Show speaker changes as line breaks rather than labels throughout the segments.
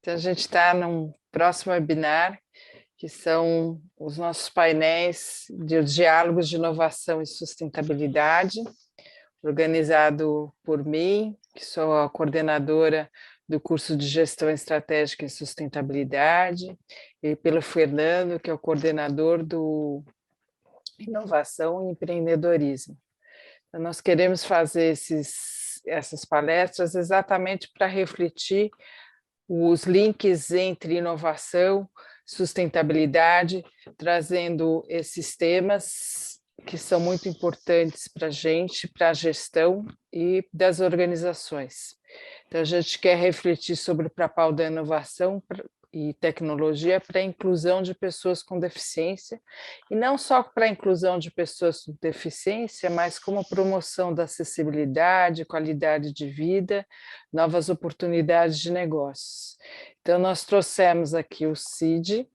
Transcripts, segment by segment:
Então, a gente está num próximo webinar, que são os nossos painéis de diálogos de inovação e sustentabilidade, organizado por mim, que sou a coordenadora do curso de Gestão Estratégica e Sustentabilidade, e pelo Fernando, que é o coordenador do Inovação e Empreendedorismo. Então, nós queremos fazer essas palestras exatamente para refletir os links entre inovação, sustentabilidade, trazendo esses temas que são muito importantes para a gente, para a gestão e das organizações. Então, a gente quer refletir sobre o papel da inovação e tecnologia para a inclusão de pessoas com deficiência, e não só para a inclusão de pessoas com deficiência, mas como promoção da acessibilidade, qualidade de vida, novas oportunidades de negócios. Então, nós trouxemos aqui o Cid,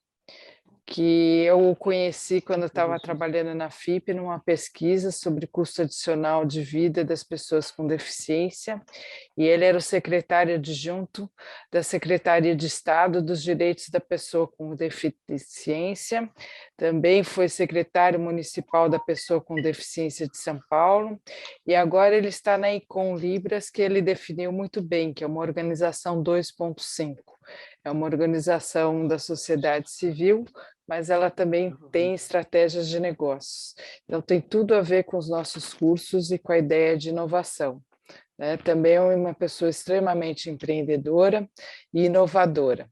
que eu conheci quando eu estava trabalhando na FIP, numa pesquisa sobre custo adicional de vida das pessoas com deficiência, e ele era o secretário adjunto da Secretaria de Estado dos Direitos da Pessoa com Deficiência, também foi secretário municipal da Pessoa com Deficiência de São Paulo, e agora ele está na Icon Libras, que ele definiu muito bem, que é uma organização 2.5. É uma organização da sociedade civil, mas ela também tem estratégias de negócios. Então, tem tudo a ver com os nossos cursos e com a ideia de inovação. Né? Também é uma pessoa extremamente empreendedora e inovadora.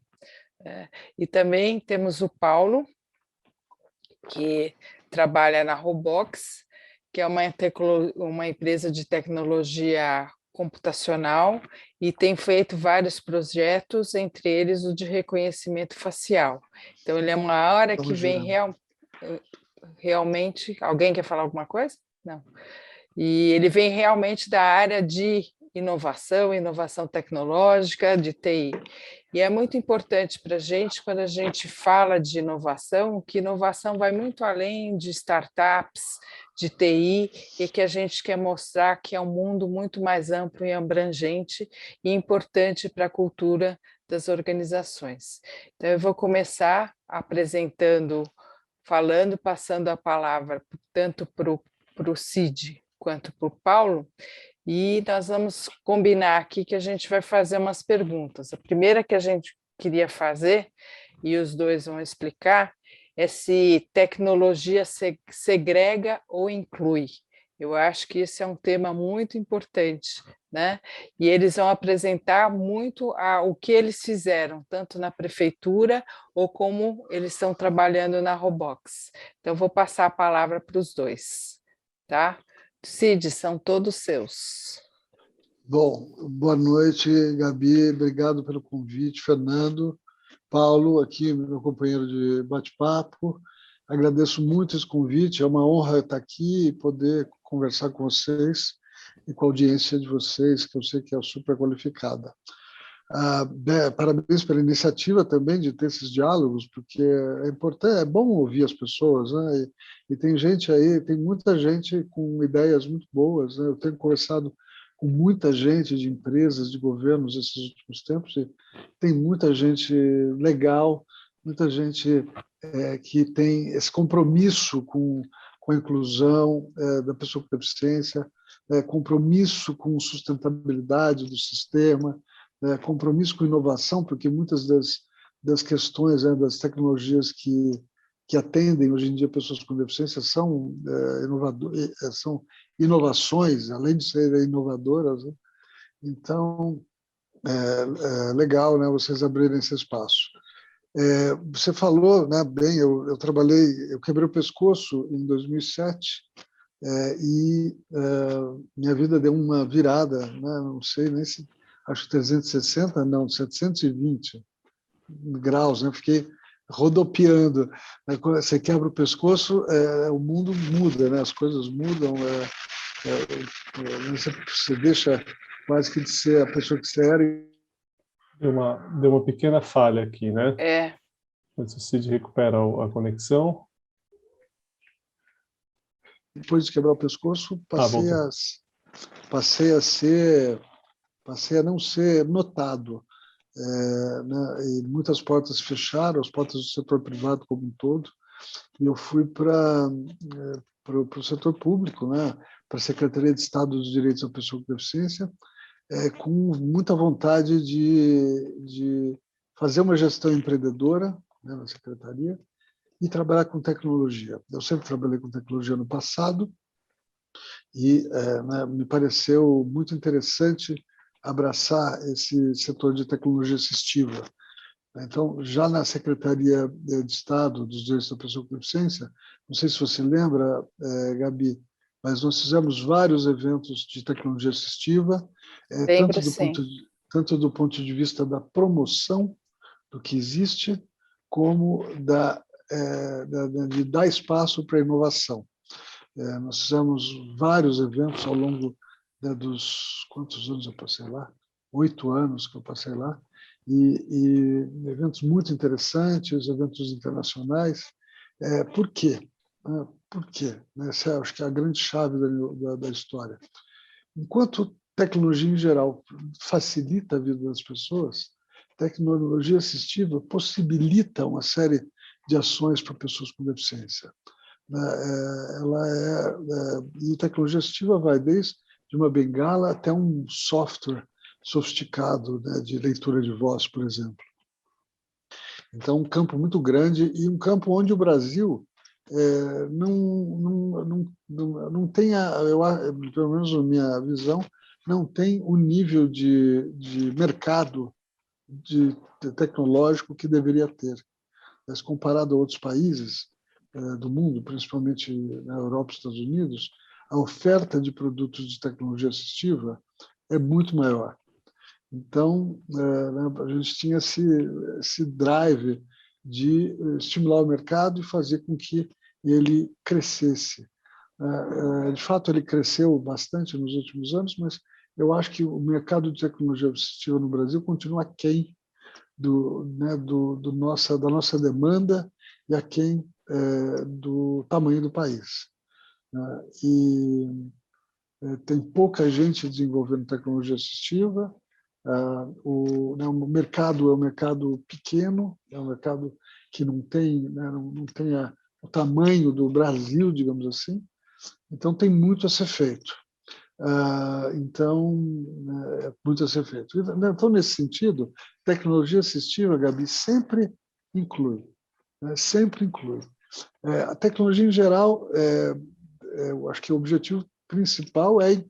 E também temos o Paulo, que trabalha na Robox, que é uma empresa de tecnologia computacional e tem feito vários projetos, entre eles o de reconhecimento facial. Então, ele é uma área que vem realmente... Alguém quer falar alguma coisa? Não. E ele vem realmente da área de inovação tecnológica, de TI. E é muito importante para a gente, quando a gente fala de inovação, que inovação vai muito além de startups, de TI, e que a gente quer mostrar que é um mundo muito mais amplo e abrangente e importante para a cultura das organizações. Então, eu vou começar passando a palavra tanto para o Cid quanto para o Paulo, e nós vamos combinar aqui que a gente vai fazer umas perguntas. A primeira que a gente queria fazer, e os dois vão explicar, é se tecnologia segrega ou inclui. Eu acho que esse é um tema muito importante, né? E eles vão apresentar muito o que eles fizeram, tanto na prefeitura ou como eles estão trabalhando na Robox. Então, vou passar a palavra para os dois, tá? Cid, são todos seus.
Bom, boa noite, Gabi, obrigado pelo convite, Fernando, Paulo, aqui, meu companheiro de bate-papo, agradeço muito esse convite, é uma honra estar aqui e poder conversar com vocês e com a audiência de vocês, que eu sei que é super qualificada. Parabéns pela iniciativa também de ter esses diálogos, porque é importante, é bom ouvir as pessoas, né? E tem gente aí, tem muita gente com ideias muito boas, né? Eu tenho conversado com muita gente de empresas, de governos esses últimos tempos, e tem muita gente legal, muita gente que tem esse compromisso com a inclusão da pessoa com deficiência, compromisso com sustentabilidade do sistema, compromisso com inovação, porque muitas das questões, das tecnologias que atendem hoje em dia pessoas com deficiência são inovações, além de serem inovadoras, né? Então, legal, né, vocês abrirem esse espaço. Você falou, né, bem, eu quebrei o pescoço em 2007 e minha vida deu uma virada, né, não sei nem se, acho 360, não, 720 graus, né, fiquei rodopiando. Você quebra o pescoço, o mundo muda, né, as coisas mudam, você deixa quase que de ser a pessoa que você era.
Deu uma pequena falha aqui, né? Mas o Cid recupera a conexão.
Depois de quebrar o pescoço, passei a não ser notado. né, e muitas portas fecharam, as portas do setor privado como um todo, e eu fui para o setor público, né, para a Secretaria de Estado dos Direitos da Pessoa com Deficiência, com muita vontade de fazer uma gestão empreendedora, né, na secretaria, e trabalhar com tecnologia. Eu sempre trabalhei com tecnologia no passado e né, me pareceu muito interessante abraçar esse setor de tecnologia assistiva. Então, já na Secretaria de Estado dos Direitos da Pessoa com Deficiência, não sei se você lembra, Gabi, mas nós fizemos vários eventos de tecnologia assistiva,
Lembro, sim.
tanto do ponto de vista da promoção do que existe, como de dar espaço para a inovação. Nós fizemos vários eventos ao longo dos... Quantos anos eu passei lá? 8 anos que eu passei lá. E eventos muito interessantes, eventos internacionais. Por quê? Por quê? Essa acho que é a grande chave da história. Enquanto tecnologia em geral facilita a vida das pessoas, tecnologia assistiva possibilita uma série de ações para pessoas com deficiência. E tecnologia assistiva vai desde uma bengala até um software sofisticado, né, de leitura de voz, por exemplo. Então, um campo muito grande e um campo onde o Brasil não tem, pelo menos a minha visão, não tem o nível de mercado tecnológico que deveria ter. Mas comparado a outros países do mundo, principalmente na Europa e Estados Unidos, a oferta de produtos de tecnologia assistiva é muito maior. Então, a gente tinha esse drive de estimular o mercado e fazer com que ele crescesse. De fato, ele cresceu bastante nos últimos anos, mas eu acho que o mercado de tecnologia assistiva no Brasil continua aquém da nossa demanda e aquém do tamanho do país. E tem pouca gente desenvolvendo tecnologia assistiva. O mercado é um mercado pequeno, é um mercado que não tem, não tem o tamanho do Brasil, digamos assim. Então, tem muito a ser feito. Muito a ser feito. Então, nesse sentido, tecnologia assistiva, Gabi, sempre inclui. Sempre inclui. A tecnologia, em geral, eu acho que o objetivo principal é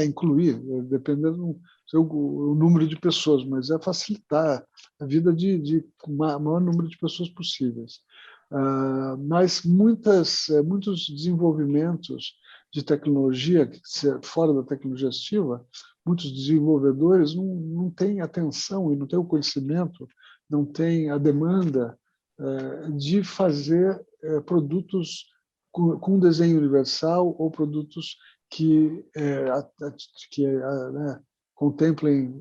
incluir, dependendo do número de pessoas, mas é facilitar a vida de maior número de pessoas possíveis. Mas muitos desenvolvimentos de tecnologia fora da tecnologia assistiva, muitos desenvolvedores não têm atenção e não têm o conhecimento, não têm a demanda de fazer produtos com desenho universal ou produtos que contemplem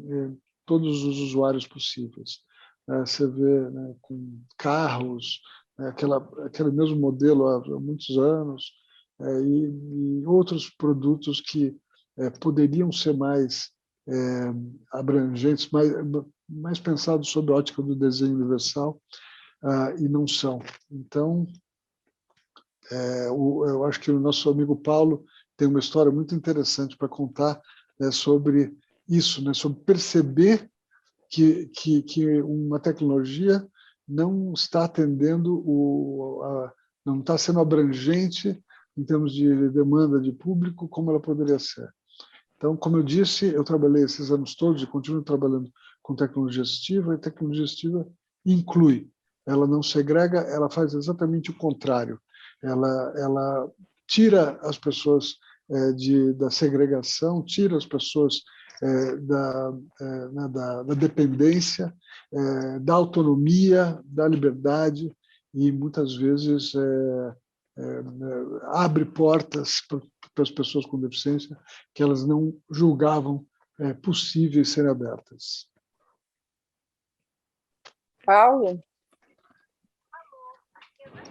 todos os usuários possíveis. Você vê, né, com carros, aquele mesmo modelo há muitos anos, e outros produtos que poderiam ser mais abrangentes, mais pensados sob a ótica do desenho universal, e não são. Então, eu acho que o nosso amigo Paulo tem uma história muito interessante para contar, né, sobre isso, né, sobre perceber que uma tecnologia não está atendendo, não está sendo abrangente em termos de demanda de público como ela poderia ser. Então, como eu disse, eu trabalhei esses anos todos e continuo trabalhando com tecnologia assistiva, e tecnologia assistiva inclui. Ela não segrega, ela faz exatamente o contrário. Ela tira as pessoas da segregação, tira as pessoas da dependência, da autonomia, da liberdade, e muitas vezes abre portas para as pessoas com deficiência que elas não julgavam possíveis serem abertas.
Paulo?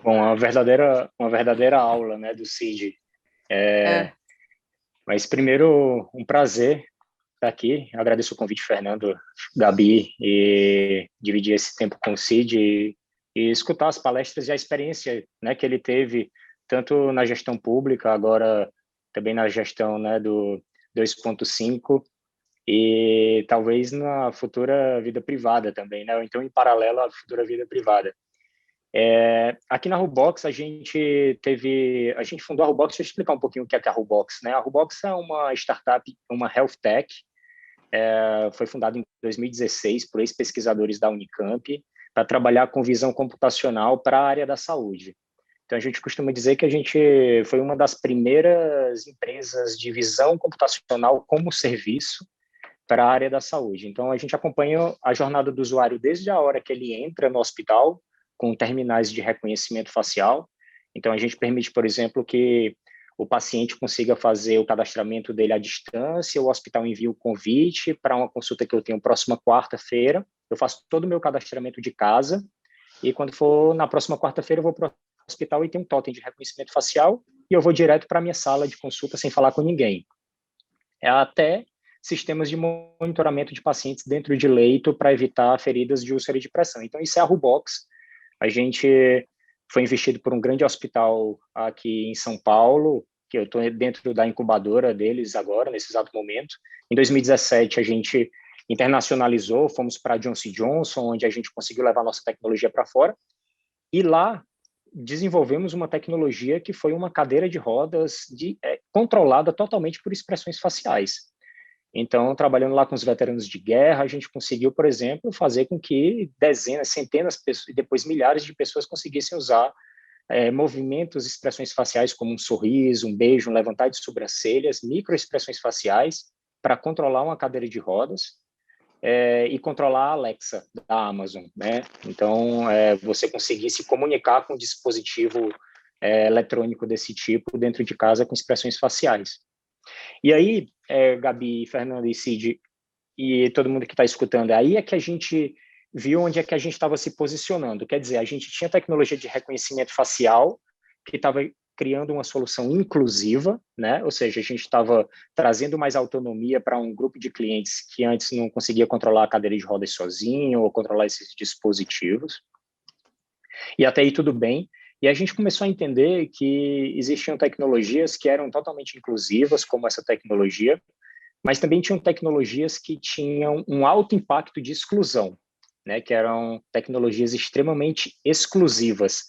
Bom, uma verdadeira aula, né, do CID. Mas primeiro, um prazer estar aqui. Eu agradeço o convite, Fernando, Gabi, e dividir esse tempo com o Cid e escutar as palestras e a experiência, né, que ele teve, tanto na gestão pública, agora também na gestão, né, do 2.5, e talvez na futura vida privada também, né? Ou então em paralelo à futura vida privada. Aqui na Rubox a gente fundou a Rubox. Deixa eu explicar um pouquinho o que é a Rubox, né? A Rubox é uma startup, uma health tech, foi fundada em 2016 por ex-pesquisadores da Unicamp para trabalhar com visão computacional para a área da saúde. Então a gente costuma dizer que a gente foi uma das primeiras empresas de visão computacional como serviço para a área da saúde. Então, a gente acompanha a jornada do usuário desde a hora que ele entra no hospital, com terminais de reconhecimento facial. Então, a gente permite, por exemplo, que o paciente consiga fazer o cadastramento dele à distância, o hospital envia o convite para uma consulta que eu tenho próxima quarta-feira, eu faço todo o meu cadastramento de casa, e quando for na próxima quarta-feira, eu vou para o hospital e tem um totem de reconhecimento facial, e eu vou direto para a minha sala de consulta sem falar com ninguém. Até sistemas de monitoramento de pacientes dentro de leito para evitar feridas de úlcera de pressão. Então, isso é a Rubox. A gente foi investido por um grande hospital aqui em São Paulo, que eu estou dentro da incubadora deles agora, nesse exato momento. Em 2017, a gente internacionalizou, fomos para a Johnson & Johnson, onde a gente conseguiu levar nossa tecnologia para fora. E lá, desenvolvemos uma tecnologia que foi uma cadeira de rodas controlada totalmente por expressões faciais. Então, trabalhando lá com os veteranos de guerra, a gente conseguiu, por exemplo, fazer com que dezenas, centenas e depois milhares de pessoas conseguissem usar movimentos, expressões faciais como um sorriso, um beijo, um levantar de sobrancelhas, microexpressões faciais para controlar uma cadeira de rodas e controlar a Alexa da Amazon, né? Então, você conseguir se comunicar com um dispositivo eletrônico desse tipo dentro de casa com expressões faciais. E aí, Gabi, Fernando e Cid, e todo mundo que está escutando, aí é que a gente viu onde é que a gente estava se posicionando. Quer dizer, a gente tinha tecnologia de reconhecimento facial que estava criando uma solução inclusiva, né? Ou seja, a gente estava trazendo mais autonomia para um grupo de clientes que antes não conseguia controlar a cadeira de rodas sozinho ou controlar esses dispositivos. E até aí tudo bem. E a gente começou a entender que existiam tecnologias que eram totalmente inclusivas, como essa tecnologia, mas também tinham tecnologias que tinham um alto impacto de exclusão, né? Que eram tecnologias extremamente exclusivas.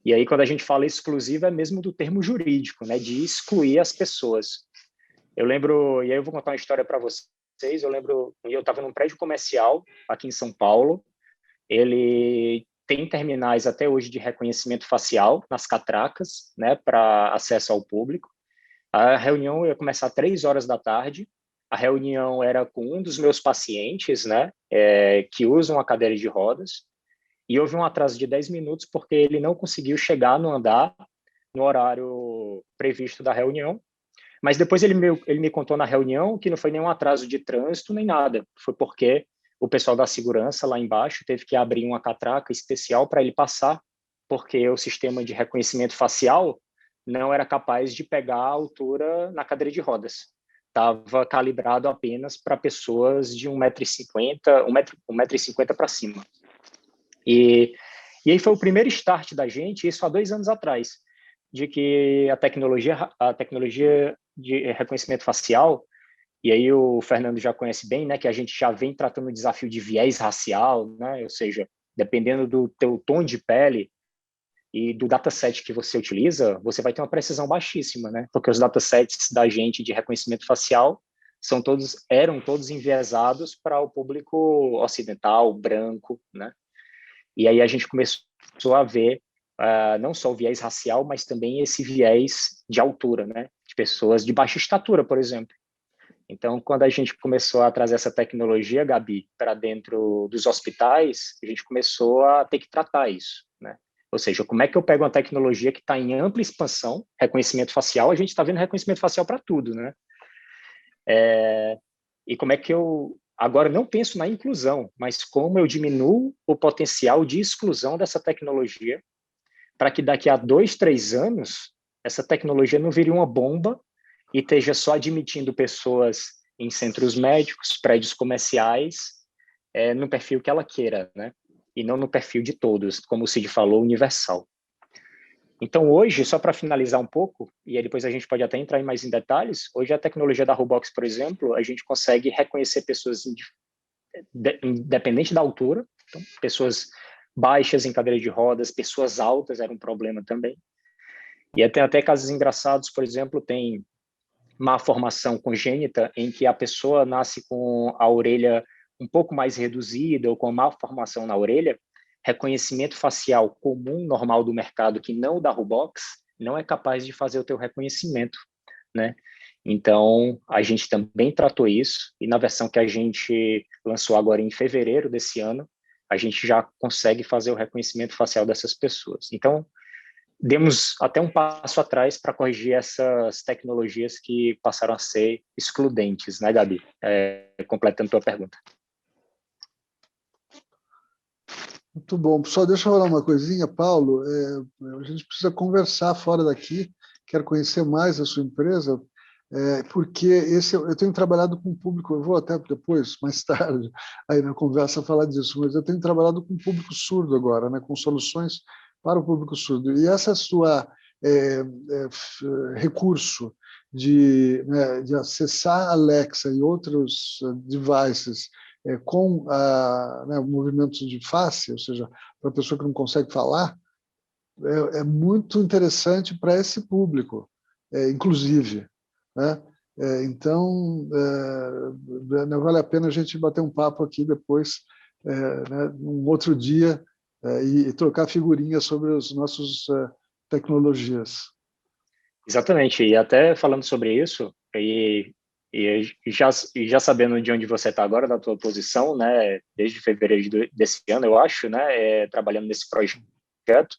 E aí, quando a gente fala exclusiva, é mesmo do termo jurídico, né? De excluir as pessoas. Eu lembro, e aí eu vou contar uma história para vocês, eu estava num prédio comercial aqui em São Paulo, ele tem terminais até hoje de reconhecimento facial nas catracas, né, para acesso ao público. A reunião ia começar às 3 horas da tarde. A reunião era com um dos meus pacientes, né, que usam a cadeira de rodas, e houve um atraso de 10 minutos porque ele não conseguiu chegar no andar no horário previsto da reunião. Mas depois ele me contou na reunião que não foi nenhum atraso de trânsito nem nada, foi porque o pessoal da segurança lá embaixo teve que abrir uma catraca especial para ele passar, porque o sistema de reconhecimento facial não era capaz de pegar a altura na cadeira de rodas. Estava calibrado apenas para pessoas de 1,50 m para cima. E aí foi o primeiro start da gente, isso há 2 anos atrás, de que a tecnologia de reconhecimento facial, e aí o Fernando já conhece bem, né, que a gente já vem tratando o desafio de viés racial, né, ou seja, dependendo do teu tom de pele e do dataset que você utiliza, você vai ter uma precisão baixíssima, né, porque os datasets da gente de reconhecimento facial eram todos enviesados para o público ocidental, branco, né, e aí a gente começou a ver não só o viés racial, mas também esse viés de altura, né, de pessoas de baixa estatura, por exemplo. Então, quando a gente começou a trazer essa tecnologia, Gabi, para dentro dos hospitais, a gente começou a ter que tratar isso, né? Ou seja, como é que eu pego uma tecnologia que está em ampla expansão, reconhecimento facial, a gente está vendo reconhecimento facial para tudo, né? E como é que eu agora não penso na inclusão, mas como eu diminuo o potencial de exclusão dessa tecnologia para que daqui a 2, 3 anos essa tecnologia não vire uma bomba e esteja só admitindo pessoas em centros médicos, prédios comerciais, no perfil que ela queira, né? E não no perfil de todos, como o Cid falou, universal. Então, hoje, só para finalizar um pouco, e aí depois a gente pode até entrar mais em detalhes, hoje a tecnologia da Robox, por exemplo, a gente consegue reconhecer pessoas independente da altura, então, pessoas baixas em cadeira de rodas, pessoas altas era um problema também. E tem até casos engraçados, por exemplo, tem má formação congênita, em que a pessoa nasce com a orelha um pouco mais reduzida ou com má formação na orelha, reconhecimento facial comum, normal do mercado, que não o da Robox, não é capaz de fazer o teu reconhecimento, né? Então, a gente também tratou isso, e na versão que a gente lançou agora em fevereiro desse ano, a gente já consegue fazer o reconhecimento facial dessas pessoas. Então, demos até um passo atrás para corrigir essas tecnologias que passaram a ser excludentes, né, Gabi? Completando tua pergunta.
Muito bom. Só deixa eu falar uma coisinha, Paulo. A gente precisa conversar fora daqui. Quero conhecer mais a sua empresa, porque eu tenho trabalhado com público, eu vou até depois, mais tarde, aí na conversa falar disso, mas eu tenho trabalhado com público surdo agora, né, com soluções para o público surdo. E essa sua recurso de acessar a Alexa e outros devices com movimentos de face, ou seja, para a pessoa que não consegue falar, é muito interessante para esse público, inclusive, né? Então, vale a pena a gente bater um papo aqui depois, né, um outro dia, e trocar figurinhas sobre as nossas tecnologias.
Exatamente, e até falando sobre isso, e já sabendo de onde você está agora, da tua posição, né, desde fevereiro desse ano, eu acho, né, trabalhando nesse projeto,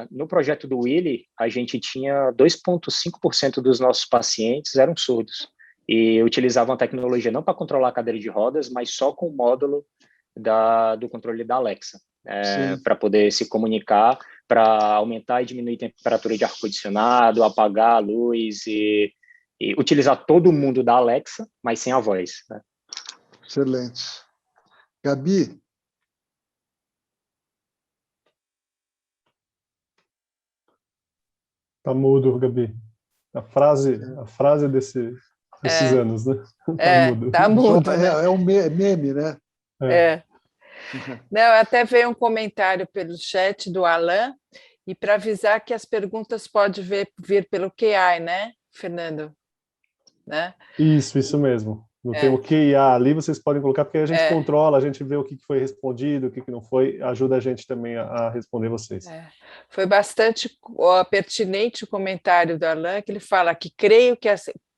no projeto do Willy, a gente tinha 2,5% dos nossos pacientes eram surdos e utilizavam a tecnologia não para controlar a cadeira de rodas, mas só com o módulo do controle da Alexa, para poder se comunicar, para aumentar e diminuir a temperatura de ar-condicionado, apagar a luz e utilizar todo o mundo da Alexa, mas sem a voz, né?
Excelente. Gabi?
Tá mudo, Gabi. A frase desses anos, né?
Tá mudo.
É um meme, né?
Não, até veio um comentário pelo chat do Alan, e para avisar que as perguntas podem vir pelo QI, né, Fernando? Né?
Isso mesmo. Não tem o QIA ali, vocês podem colocar, porque a gente controla, a gente vê o que foi respondido, o que não foi, ajuda a gente também a responder vocês.
Foi bastante pertinente o comentário do Alan, que ele fala que creio que a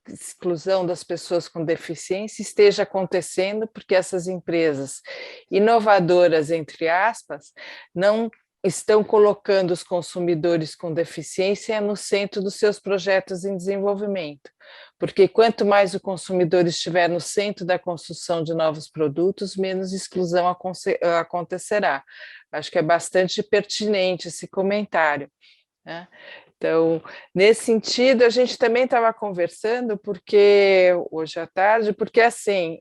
exclusão das pessoas com deficiência esteja acontecendo porque essas empresas inovadoras, entre aspas, não estão colocando os consumidores com deficiência no centro dos seus projetos em desenvolvimento. Porque quanto mais o consumidor estiver no centro da construção de novos produtos, menos exclusão acontecerá. Acho que é bastante pertinente esse comentário, né? Então, nesse sentido, a gente também estava conversando, porque hoje à tarde, porque assim,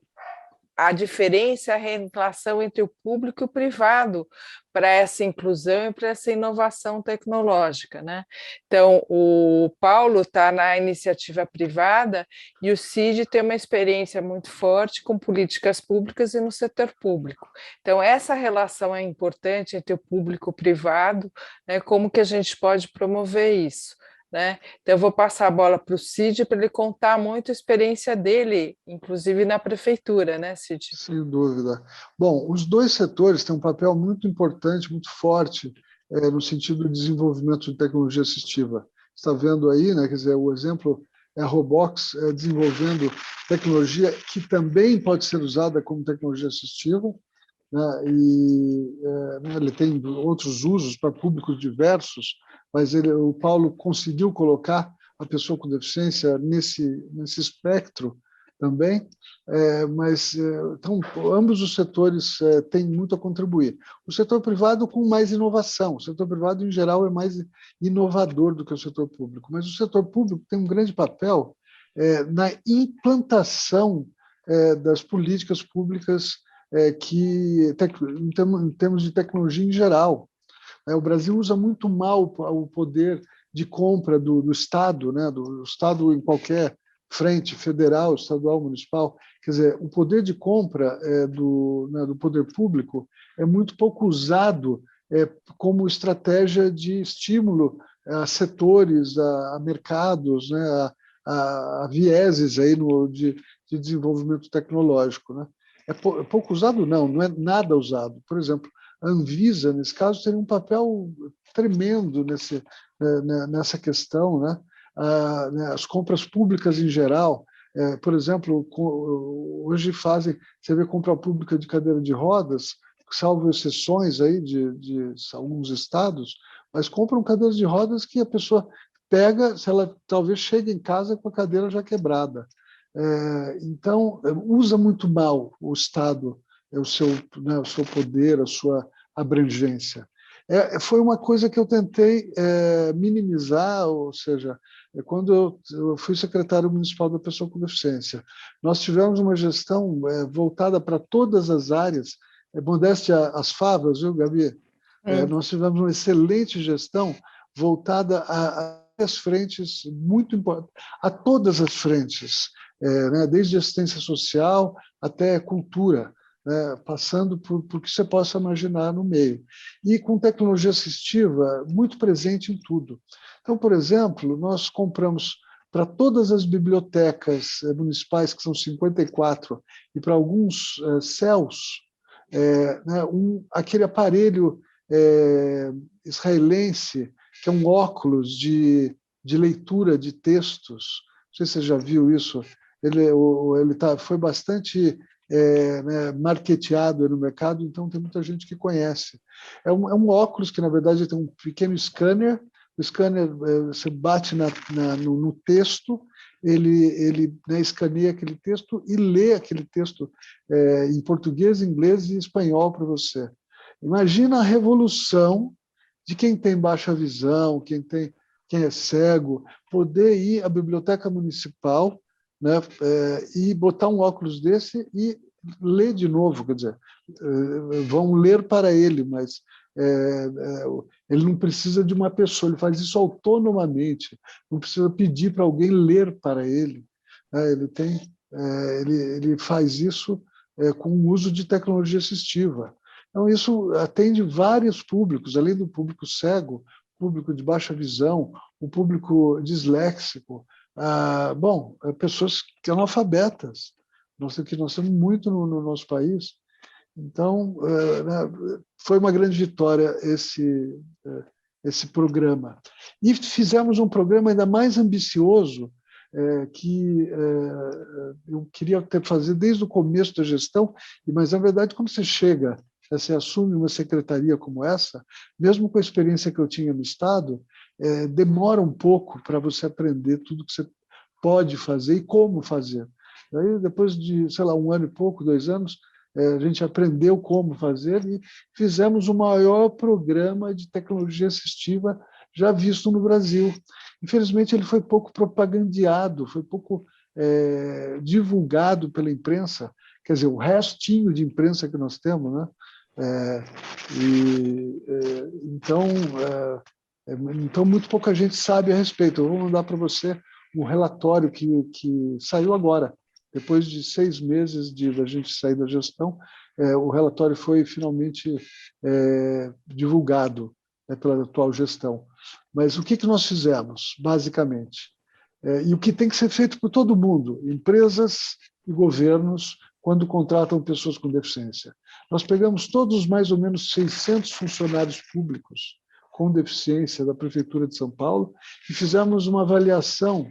a diferença é a relação entre o público e o privado para essa inclusão e para essa inovação tecnológica, né? Então, o Paulo está na iniciativa privada e o Cid tem uma experiência muito forte com políticas públicas e no setor público. Então, essa relação é importante entre o público e o privado, né? Como que a gente pode promover isso? Né? Então, eu vou passar a bola para o Cid para ele contar muito a experiência dele, inclusive na prefeitura, né, Cid?
Sem dúvida. Bom, os dois setores têm um papel muito importante, muito forte, no sentido do desenvolvimento de tecnologia assistiva. Está vendo aí, né? Quer dizer, o exemplo é a Robox desenvolvendo tecnologia que também pode ser usada como tecnologia assistiva, né? E ele tem outros usos para públicos diversos, mas o Paulo conseguiu colocar a pessoa com deficiência nesse espectro também, então ambos os setores têm muito a contribuir. O setor privado com mais inovação, o setor privado em geral é mais inovador do que o setor público, mas o setor público tem um grande papel na implantação das políticas públicas em termos de tecnologia em geral. O Brasil usa muito mal o poder de compra do Estado, né, do Estado em qualquer frente, federal, estadual, municipal. Quer dizer, o poder de compra do poder público é muito pouco usado como estratégia de estímulo a setores, a mercados, né, a vieses aí de desenvolvimento tecnológico. Né? É pouco usado? Não é nada usado. Por exemplo, a Anvisa, nesse caso, tem um papel tremendo nessa questão, né? As compras públicas em geral, por exemplo, hoje você vê compra pública de cadeira de rodas, salvo exceções aí de alguns estados, mas compram cadeiras de rodas que a pessoa pega, se ela talvez chegue em casa com a cadeira já quebrada. Então, usa muito mal o Estado, o seu poder, a sua abrangência. Foi uma coisa que eu tentei minimizar, ou seja, quando eu fui secretário municipal da pessoa com deficiência, nós tivemos uma gestão voltada para todas as áreas, modéstia às favas, viu, Gabi? Nós tivemos uma excelente gestão voltada às frentes muito importantes, a todas as frentes, né, desde assistência social até cultura, né, passando por que você possa imaginar no meio. E com tecnologia assistiva muito presente em tudo. Então, por exemplo, nós compramos para todas as bibliotecas municipais, que são 54, e para alguns CELs, né, aquele aparelho israelense, que é um óculos de leitura de textos. Não sei se você já viu isso. Ele foi bastante né, marketeado no mercado, então tem muita gente que conhece. É um óculos que, na verdade, tem um pequeno scanner. O scanner, você bate no texto, ele né, escaneia aquele texto e lê aquele texto em português, inglês e espanhol para você. Imagina a revolução de quem tem baixa visão, quem é cego, poder ir à biblioteca municipal, né, e botar um óculos desse e ler de novo, quer dizer, vão ler para ele, mas ele não precisa de uma pessoa, ele faz isso autonomamente, não precisa pedir para alguém ler para ele. Ele faz isso com o uso de tecnologia assistiva. Então, isso atende vários públicos, além do público cego, público de baixa visão, o público disléxico, pessoas analfabetas, que nós temos muito no nosso país. Então, foi uma grande vitória esse programa. E fizemos um programa ainda mais ambicioso, que eu queria fazer desde o começo da gestão, mas, na verdade, quando você chega, você assume uma secretaria como essa, mesmo com a experiência que eu tinha no Estado, demora um pouco para você aprender tudo que você pode fazer e como fazer. Aí, depois de, sei lá, 1 ano e pouco, 2 anos, a gente aprendeu como fazer e fizemos o maior programa de tecnologia assistiva já visto no Brasil. Infelizmente, ele foi pouco propagandeado, foi pouco divulgado pela imprensa, quer dizer, o restinho de imprensa que nós temos, né? Então, muito pouca gente sabe a respeito. Eu vou mandar para você um relatório que saiu agora, depois de 6 meses da gente sair da gestão. O relatório foi finalmente divulgado pela atual gestão. Mas o que nós fizemos, basicamente? E o que tem que ser feito por todo mundo, empresas e governos, quando contratam pessoas com deficiência. Nós pegamos todos mais ou menos 600 funcionários públicos com deficiência da Prefeitura de São Paulo e fizemos uma avaliação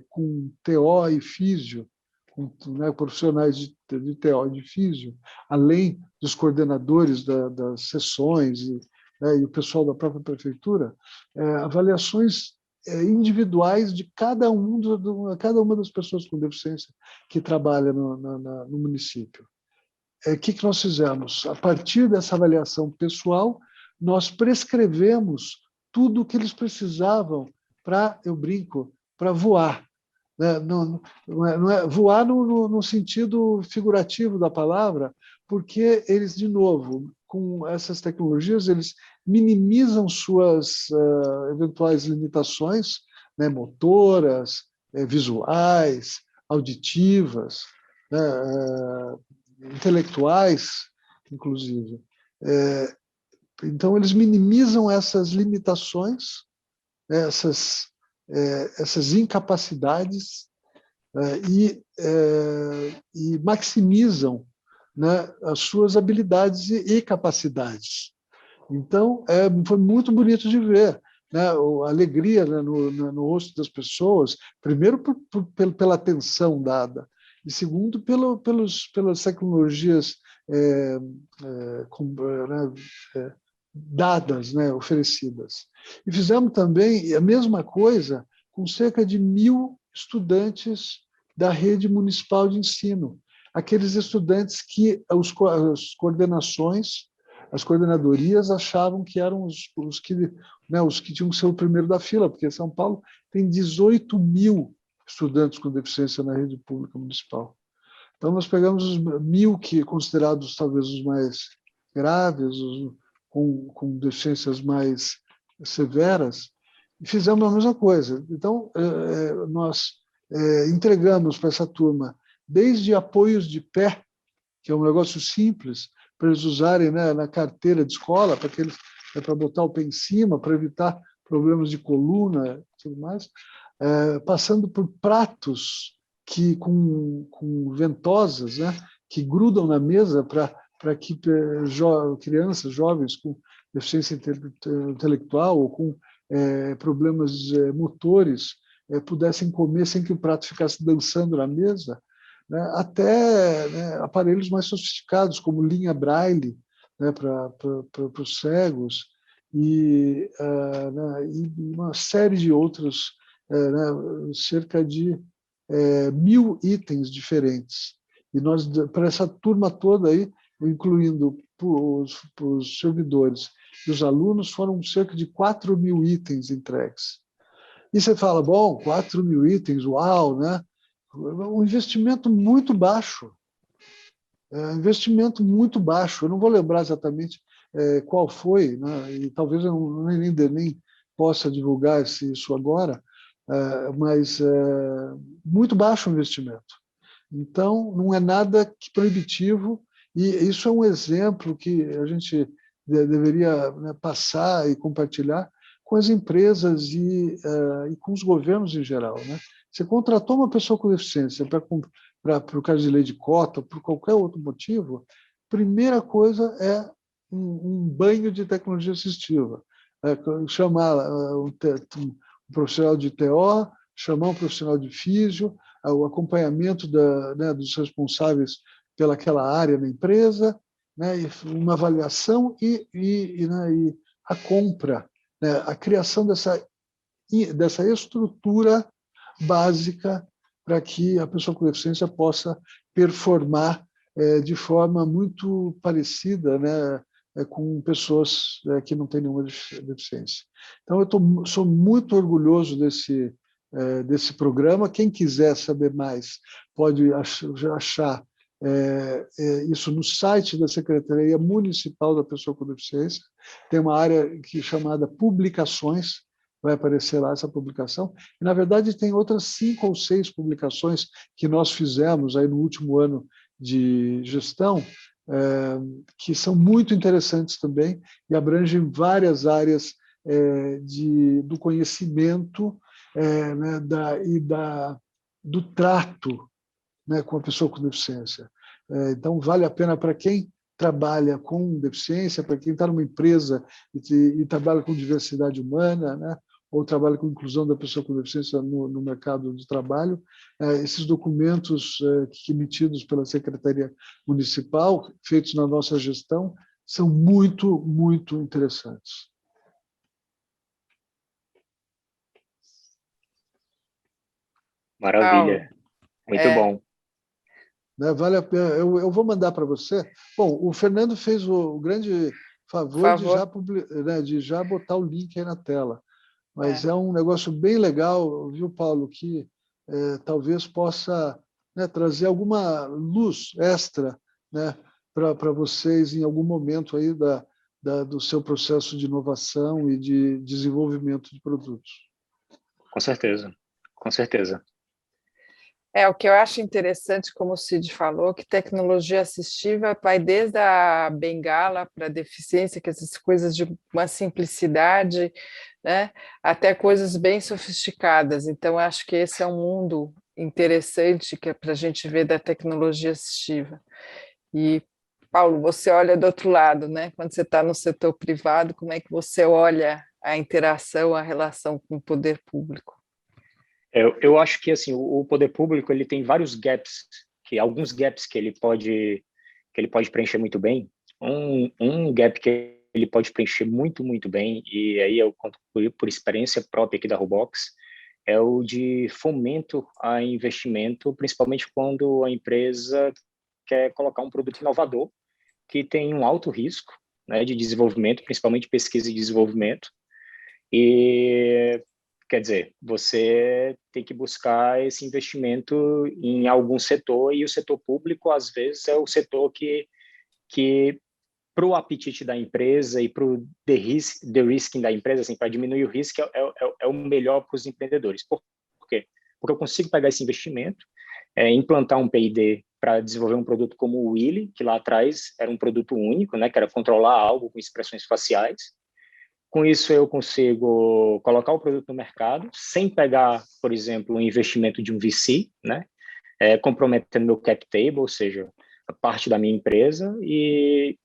com TO e físio, com profissionais de TO e de físio, além dos coordenadores das sessões e o pessoal da própria Prefeitura, avaliações individuais de cada uma das pessoas com deficiência que trabalha no município. O que nós fizemos? A partir dessa avaliação pessoal, nós prescrevemos tudo o que eles precisavam para, eu brinco, para voar. né? Não é voar no sentido figurativo da palavra, porque eles, de novo, com essas tecnologias, eles minimizam suas eventuais limitações, né, motoras, visuais, auditivas, né, intelectuais, inclusive. Então, eles minimizam essas limitações, essas incapacidades, e maximizam, né, as suas habilidades e capacidades. Então, foi muito bonito de ver, né, a alegria, né, no rosto das pessoas, primeiro pela atenção dada, e segundo pelas tecnologias dadas, né, oferecidas. E fizemos também a mesma coisa com cerca de 1.000 estudantes da rede municipal de ensino, aqueles estudantes que as coordenações, as coordenadorias achavam que eram os que tinham que ser o primeiro da fila, porque São Paulo tem 18.000 estudantes com deficiência na rede pública municipal. Então, nós pegamos os 1.000 que considerados talvez os mais graves, com deficiências mais severas, e fizemos a mesma coisa. Então, nós entregamos para essa turma desde apoios de pé, que é um negócio simples, para eles usarem, né, na carteira de escola, para botar o pé em cima, para evitar problemas de coluna e tudo mais, passando por pratos com ventosas, né, que grudam na mesa para que crianças, jovens com deficiência intelectual ou com problemas motores pudessem comer sem que o prato ficasse dançando na mesa, né, até, né, aparelhos mais sofisticados, como linha Braille, né, para os cegos, e uma série de outros, né, cerca de 1.000 itens diferentes. E nós, para essa turma toda aí, incluindo os servidores e os alunos, foram cerca de 4.000 itens entregues. E você fala, bom, 4.000 itens, uau, né? Um investimento muito baixo. Investimento muito baixo. Eu não vou lembrar exatamente qual foi, né? E talvez eu nem possa divulgar isso agora, mas muito baixo o investimento. Então, não é nada proibitivo, e isso é um exemplo que a gente deveria, né, passar e compartilhar com as empresas e com os governos em geral, né? Você contratou uma pessoa com deficiência para o caso de lei de cota, por qualquer outro motivo, primeira coisa é um banho de tecnologia assistiva. Chamar um profissional de TO, chamar um profissional de físio, o acompanhamento né, dos responsáveis pelaquela área na empresa, né, uma avaliação e a compra, né, a criação dessa estrutura básica para que a pessoa com deficiência possa performar de forma muito parecida, né, com pessoas que não têm nenhuma deficiência. Então, eu sou muito orgulhoso desse programa. Quem quiser saber mais pode achar isso no site da Secretaria Municipal da Pessoa com Deficiência. Tem uma área chamada Publicações, vai aparecer lá essa publicação. E, na verdade, tem outras 5 ou 6 publicações que nós fizemos aí no último ano de gestão, que são muito interessantes também e abrangem várias áreas do conhecimento, né, do trato, né, com a pessoa com deficiência. Então, vale a pena para quem trabalha com deficiência, para quem está numa empresa e trabalha com diversidade humana, né, ou trabalha com inclusão da pessoa com deficiência no mercado de trabalho. Esses documentos emitidos pela Secretaria Municipal, feitos na nossa gestão, são muito, muito interessantes.
Maravilha, muito bom.
Vale a pena. Eu vou mandar para você. Bom, o Fernando fez o grande favor. De já botar o link aí na tela. Mas é um negócio bem legal, viu, Paulo, que talvez possa, né, trazer alguma luz extra, né, para vocês em algum momento aí do seu processo de inovação e de desenvolvimento de produtos.
Com certeza, com certeza.
O que eu acho interessante, como o Cid falou, que tecnologia assistiva vai desde a bengala para a deficiência, que essas coisas de uma simplicidade, né, até coisas bem sofisticadas. Então, acho que esse é um mundo interessante que é para a gente ver da tecnologia assistiva. E, Paulo, você olha do outro lado, né? Quando você está no setor privado, como é que você olha a interação, a relação com o poder público?
Eu acho que assim o poder público ele tem vários gaps, alguns gaps que ele pode preencher muito bem. Um gap que ele pode preencher muito bem, e aí eu conto por experiência própria aqui da Robox, é o de fomento a investimento, principalmente quando a empresa quer colocar um produto inovador que tem um alto risco, né, de desenvolvimento, principalmente pesquisa e desenvolvimento. E quer dizer, você tem que buscar esse investimento em algum setor, e o setor público, às vezes, é o setor que para o apetite da empresa e para o de-risking da empresa, assim, para diminuir o risco, é o melhor para os empreendedores. Por quê? Porque eu consigo pegar esse investimento, implantar um P&D para desenvolver um produto como o Willy, que lá atrás era um produto único, né, que era controlar algo com expressões faciais. Com isso, eu consigo colocar o produto no mercado sem pegar, por exemplo, um investimento de um VC, né? Comprometendo meu cap table, ou seja, a parte da minha empresa, e,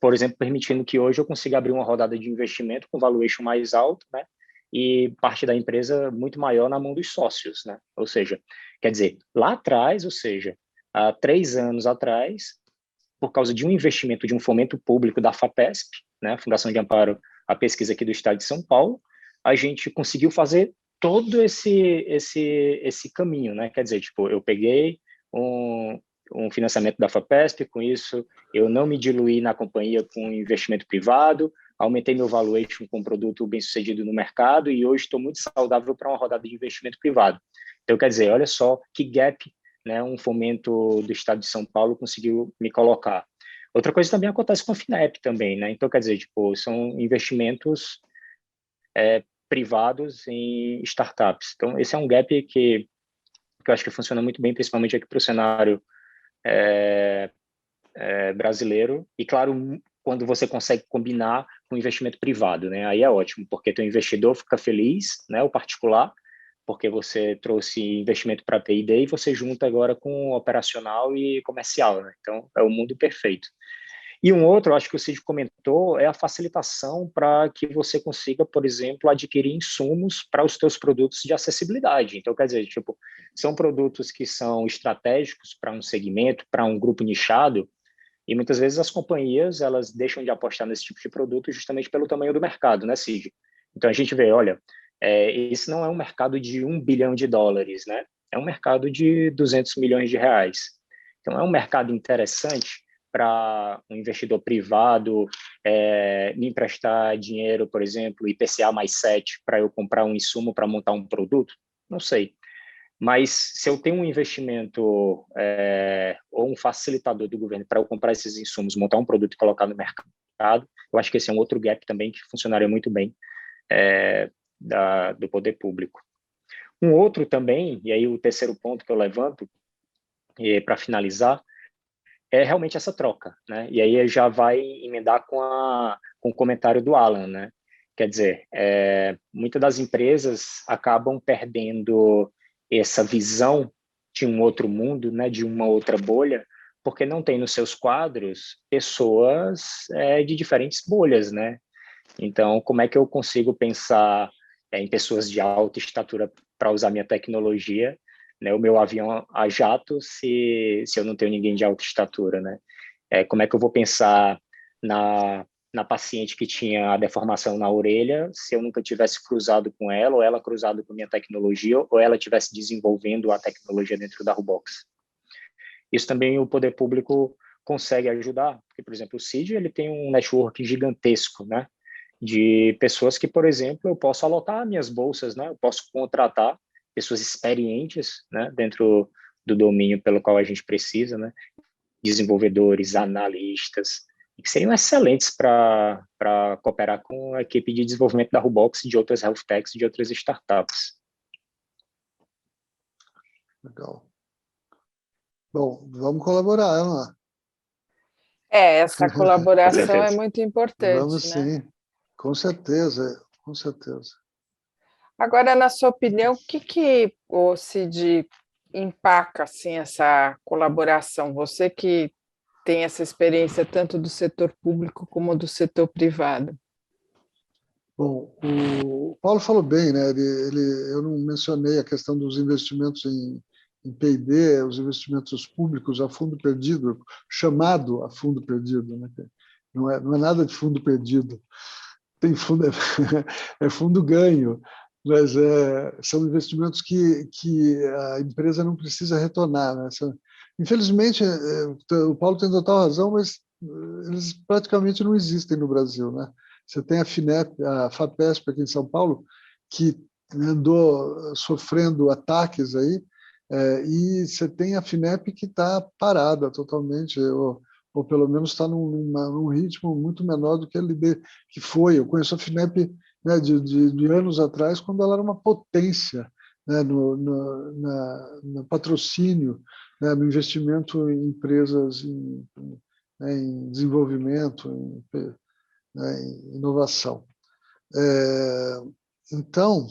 por exemplo, permitindo que hoje eu consiga abrir uma rodada de investimento com valuation mais alto, né? E parte da empresa muito maior na mão dos sócios, né? Ou seja, quer dizer, lá atrás, ou seja, há 3 anos atrás, por causa de um investimento de um fomento público da FAPESP, né? Fundação de Amparo à Pesquisa aqui do Estado de São Paulo, a gente conseguiu fazer todo esse caminho, né? Quer dizer, tipo, eu peguei um financiamento da FAPESP, com isso eu não me diluí na companhia com investimento privado, aumentei meu valuation com um produto bem sucedido no mercado, e hoje estou muito saudável para uma rodada de investimento privado. Então, quer dizer, olha só que gap, né, um fomento do Estado de São Paulo conseguiu me colocar. Outra coisa também acontece com a FINEP também, né? Então, quer dizer, tipo, são investimentos privados em startups. Então, esse é um gap que eu acho que funciona muito bem, principalmente aqui para o cenário brasileiro. E, claro, quando você consegue combinar com investimento privado, né? Aí é ótimo, porque teu investidor fica feliz, né? O particular, porque você trouxe investimento para P&D e você junta agora com operacional e comercial, né? Então, é o mundo perfeito. E um outro, acho que o Cid comentou, é a facilitação para que você consiga, por exemplo, adquirir insumos para os seus produtos de acessibilidade. Então, quer dizer, tipo, são produtos que são estratégicos para um segmento, para um grupo nichado, e muitas vezes as companhias, elas deixam de apostar nesse tipo de produto justamente pelo tamanho do mercado, né, Cid? Então, a gente vê, olha, esse não é um mercado de $1 bilhão, né? É um mercado de 200 milhões de reais. Então, é um mercado interessante para um investidor privado me emprestar dinheiro, por exemplo, IPCA mais 7, para eu comprar um insumo para montar um produto? Não sei. Mas se eu tenho um investimento ou um facilitador do governo para eu comprar esses insumos, montar um produto e colocar no mercado, eu acho que esse é um outro gap também que funcionaria muito bem do poder público. Um outro também, e aí o terceiro ponto que eu levanto, para finalizar, é realmente essa troca, né? E aí já vai emendar com o comentário do Alan, né? Quer dizer, muitas das empresas acabam perdendo essa visão de um outro mundo, né? De uma outra bolha, porque não tem nos seus quadros pessoas de diferentes bolhas, né? Então, como é que eu consigo pensar em pessoas de alta estatura para usar minha tecnologia, né, o meu avião a jato, se eu não tenho ninguém de alta estatura, né? Como é que eu vou pensar na paciente que tinha a deformação na orelha, se eu nunca tivesse cruzado com ela, ou ela cruzado com minha tecnologia, ou ela estivesse desenvolvendo a tecnologia dentro da Robox? Isso também o poder público consegue ajudar, porque, por exemplo, o CID, ele tem um network gigantesco, né? De pessoas que, por exemplo, eu posso alocar minhas bolsas, né? Eu posso contratar pessoas experientes, né, dentro do domínio pelo qual a gente precisa, né, desenvolvedores, analistas, que seriam excelentes para cooperar com a equipe de desenvolvimento da Rubox e de outras health techs, de outras startups.
Legal. Bom, vamos colaborar, Ana.
Essa colaboração é muito importante,
vamos,
né?
Sim, com certeza, com certeza.
Agora, na sua opinião, o que o CID empaca assim, essa colaboração? Você que tem essa experiência tanto do setor público como do setor privado.
Bom, o Paulo falou bem, né? Eu não mencionei a questão dos investimentos em P&D, os investimentos públicos a fundo perdido, chamado a fundo perdido, né? Não é nada de fundo perdido. Tem fundo, é fundo ganho, mas são investimentos que a empresa não precisa retornar, né? Infelizmente, o Paulo tem total razão, mas eles praticamente não existem no Brasil, né? Você tem a FINEP, a FAPESP aqui em São Paulo, que andou sofrendo ataques aí, e você tem a FINEP que está parada totalmente, ou pelo menos está num ritmo muito menor do que que foi. Eu conheço a FINEP, né, de anos atrás, quando ela era uma potência, né, no patrocínio, né, no investimento em empresas, em desenvolvimento, né, em inovação. Então,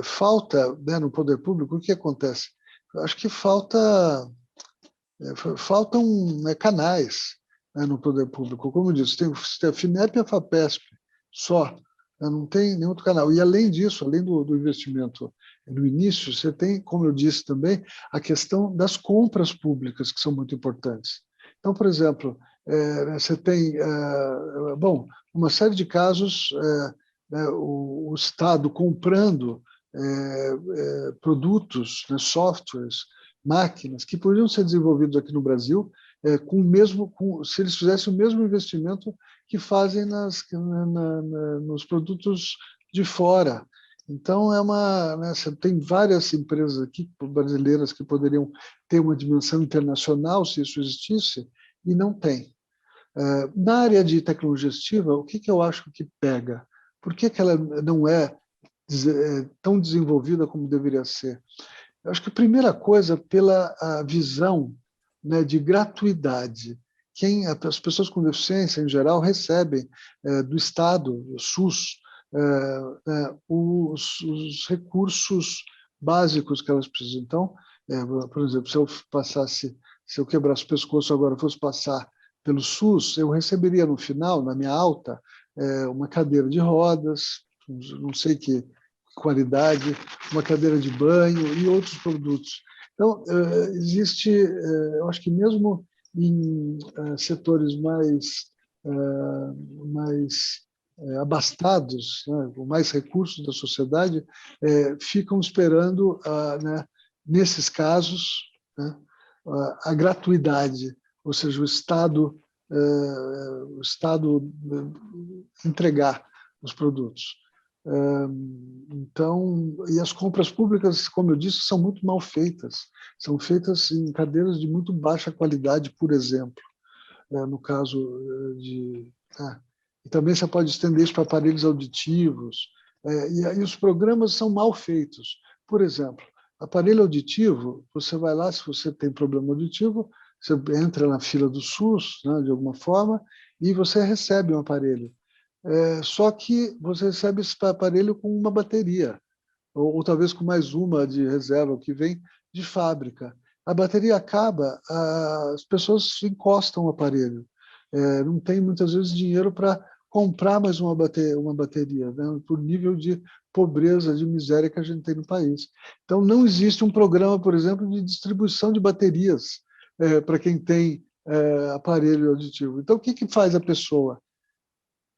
falta, né, no poder público, o que acontece? Eu acho que faltam canais, né, no poder público. Como eu disse, tem a FINEP e a FAPESP só, né, não tem nenhum outro canal. E, além disso, além do investimento no início, você tem, como eu disse também, a questão das compras públicas, que são muito importantes. Então, por exemplo, você tem, uma série de casos, o Estado comprando produtos, né, softwares, máquinas que poderiam ser desenvolvidos aqui no Brasil se eles fizessem o mesmo investimento que fazem nos produtos de fora. Então, né, você tem várias empresas aqui brasileiras que poderiam ter uma dimensão internacional, se isso existisse, e não tem. Na área de tecnologia assistiva, o que eu acho que pega? Por que ela não é tão desenvolvida como deveria ser? Eu acho que a primeira coisa, pela visão, né, de gratuidade. As pessoas com deficiência, em geral, recebem do Estado, do SUS, os recursos básicos que elas precisam. Então, por exemplo, se eu quebrasse o pescoço agora fosse passar pelo SUS, eu receberia no final, na minha alta, uma cadeira de rodas, não sei que qualidade, uma cadeira de banho e outros produtos. Então, existe, eu acho que mesmo em setores mais abastados, né, com mais recursos da sociedade, ficam esperando, né, nesses casos, né, a gratuidade, ou seja, o Estado entregar os produtos. Então, e as compras públicas, como eu disse, são muito mal feitas. São feitas em cadeiras de muito baixa qualidade, por exemplo, no caso de... E também você pode estender isso para aparelhos auditivos. E aí os programas são mal feitos. Por exemplo, aparelho auditivo, você vai lá, se você tem problema auditivo, você entra na fila do SUS, né, de alguma forma, e você recebe um aparelho. Só que você recebe esse aparelho com uma bateria, ou talvez com mais uma de reserva, que vem de fábrica. A bateria acaba, as pessoas encostam o aparelho. Não tem, muitas vezes, dinheiro para comprar mais uma bateria, né, por nível de pobreza, de miséria que a gente tem no país. Então, não existe um programa, por exemplo, de distribuição de baterias para quem tem aparelho auditivo. Então, o que faz a pessoa?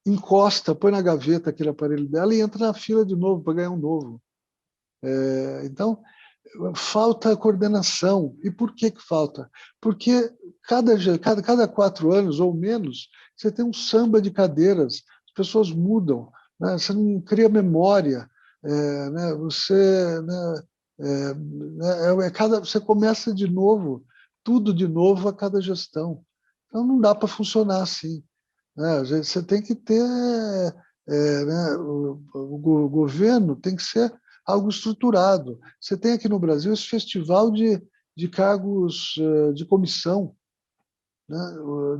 Encosta, põe na gaveta aquele aparelho dela e entra na fila de novo para ganhar um novo. Então, falta coordenação. E por que falta? Porque cada 4 anos ou menos, você tem um samba de cadeiras, as pessoas mudam. né? Você não cria memória, né? Você, né? Você começa de novo, tudo de novo a cada gestão. Então não dá para funcionar assim, né? Você tem que ter, né? O governo tem que ser algo estruturado. Você tem aqui no Brasil esse festival de cargos de comissão, né?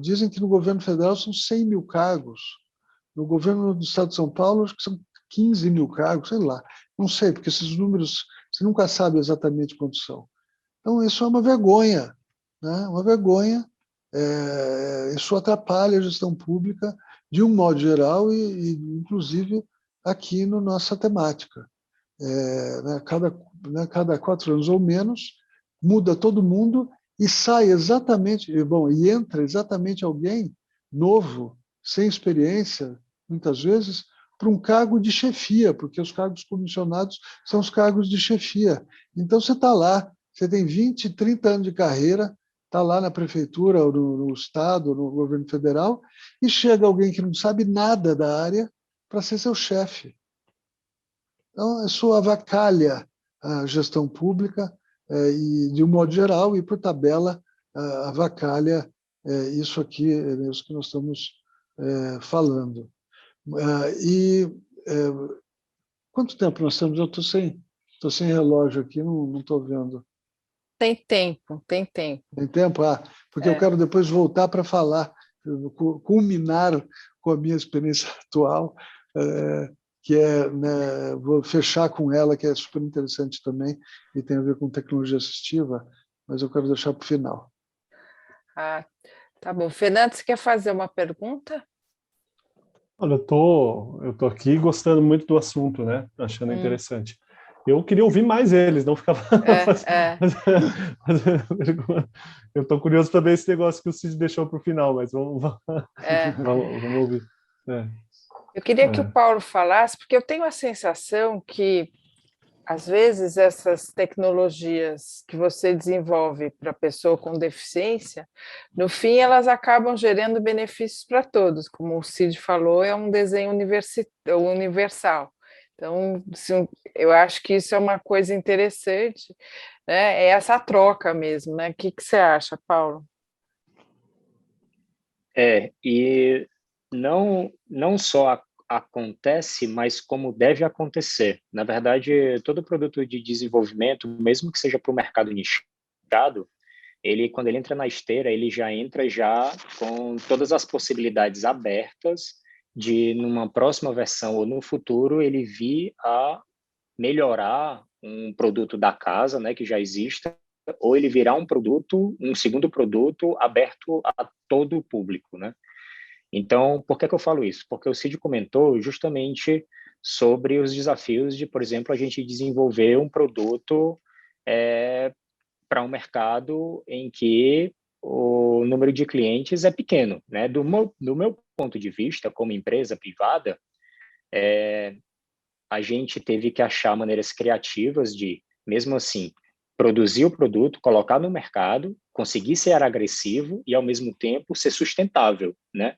Dizem que no governo federal são 100 mil cargos, no governo do estado de São Paulo acho que são 15 mil cargos, sei lá. Não sei, porque esses números você nunca sabe exatamente quantos são. Então, isso é uma vergonha, né? Uma vergonha. Isso atrapalha a gestão pública de um modo geral inclusive, aqui na nossa temática. Né, cada 4 anos ou menos, muda todo mundo e sai exatamente, e entra exatamente alguém novo, sem experiência, muitas vezes, para um cargo de chefia, porque os cargos comissionados são os cargos de chefia. Então, você está lá, você tem 20, 30 anos de carreira, está lá na prefeitura, ou no estado, no governo federal, e chega alguém que não sabe nada da área para ser seu chefe. Então, isso avacalha a gestão pública e, de um modo geral, e por tabela, avacalha isso aqui, isso que nós estamos falando. Quanto tempo nós temos? Eu estou sem relógio aqui, não estou vendo.
Tem tempo, tem tempo.
Tem tempo? Porque eu quero depois voltar para falar, culminar com a minha experiência atual, que né, vou fechar com ela, que é super interessante também, e tem a ver com tecnologia assistiva, mas eu quero deixar para o final.
Tá bom. Fernando, você quer fazer uma pergunta?
Olha, eu tô aqui gostando muito do assunto, né? Achando interessante. Eu queria ouvir mais eles, não ficava... Eu estou curioso também esse negócio que o Cid deixou para o final, mas vamos ouvir.
Eu queria que o Paulo falasse, porque eu tenho a sensação que, às vezes, essas tecnologias que você desenvolve para a pessoa com deficiência, no fim, elas acabam gerando benefícios para todos. Como o Cid falou, é um desenho universal. Então, eu acho que isso é uma coisa interessante, né? É essa troca mesmo, né? O que você acha, Paulo?
E não só acontece, mas como deve acontecer. Na verdade, todo produto de desenvolvimento, mesmo que seja para o mercado nichado, quando ele entra na esteira, ele já entra com todas as possibilidades abertas de, numa próxima versão ou no futuro, ele vir a melhorar um produto da casa, né, que já exista, ou ele virar um segundo produto aberto a todo o público, né? Então, por que eu falo isso? Porque o Cid comentou justamente sobre os desafios de, por exemplo, a gente desenvolver um produto para um mercado em que o número de clientes é pequeno, né? Do meu ponto de vista, como empresa privada, a gente teve que achar maneiras criativas de, mesmo assim, produzir o produto, colocar no mercado, conseguir ser agressivo e, ao mesmo tempo, ser sustentável, né?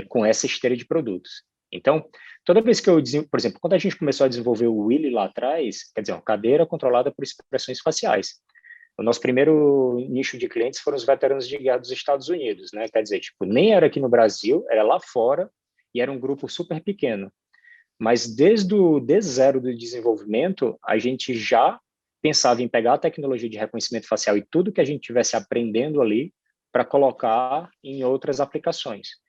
Com essa esteira de produtos. Então, toda vez que por exemplo, quando a gente começou a desenvolver o Willy lá atrás, quer dizer, uma cadeira controlada por expressões faciais. O nosso primeiro nicho de clientes foram os veteranos de guerra dos Estados Unidos, né? Quer dizer, tipo, nem era aqui no Brasil, era lá fora e era um grupo super pequeno. Mas desde zero do desenvolvimento, a gente já pensava em pegar a tecnologia de reconhecimento facial e tudo que a gente tivesse aprendendo ali para colocar em outras aplicações.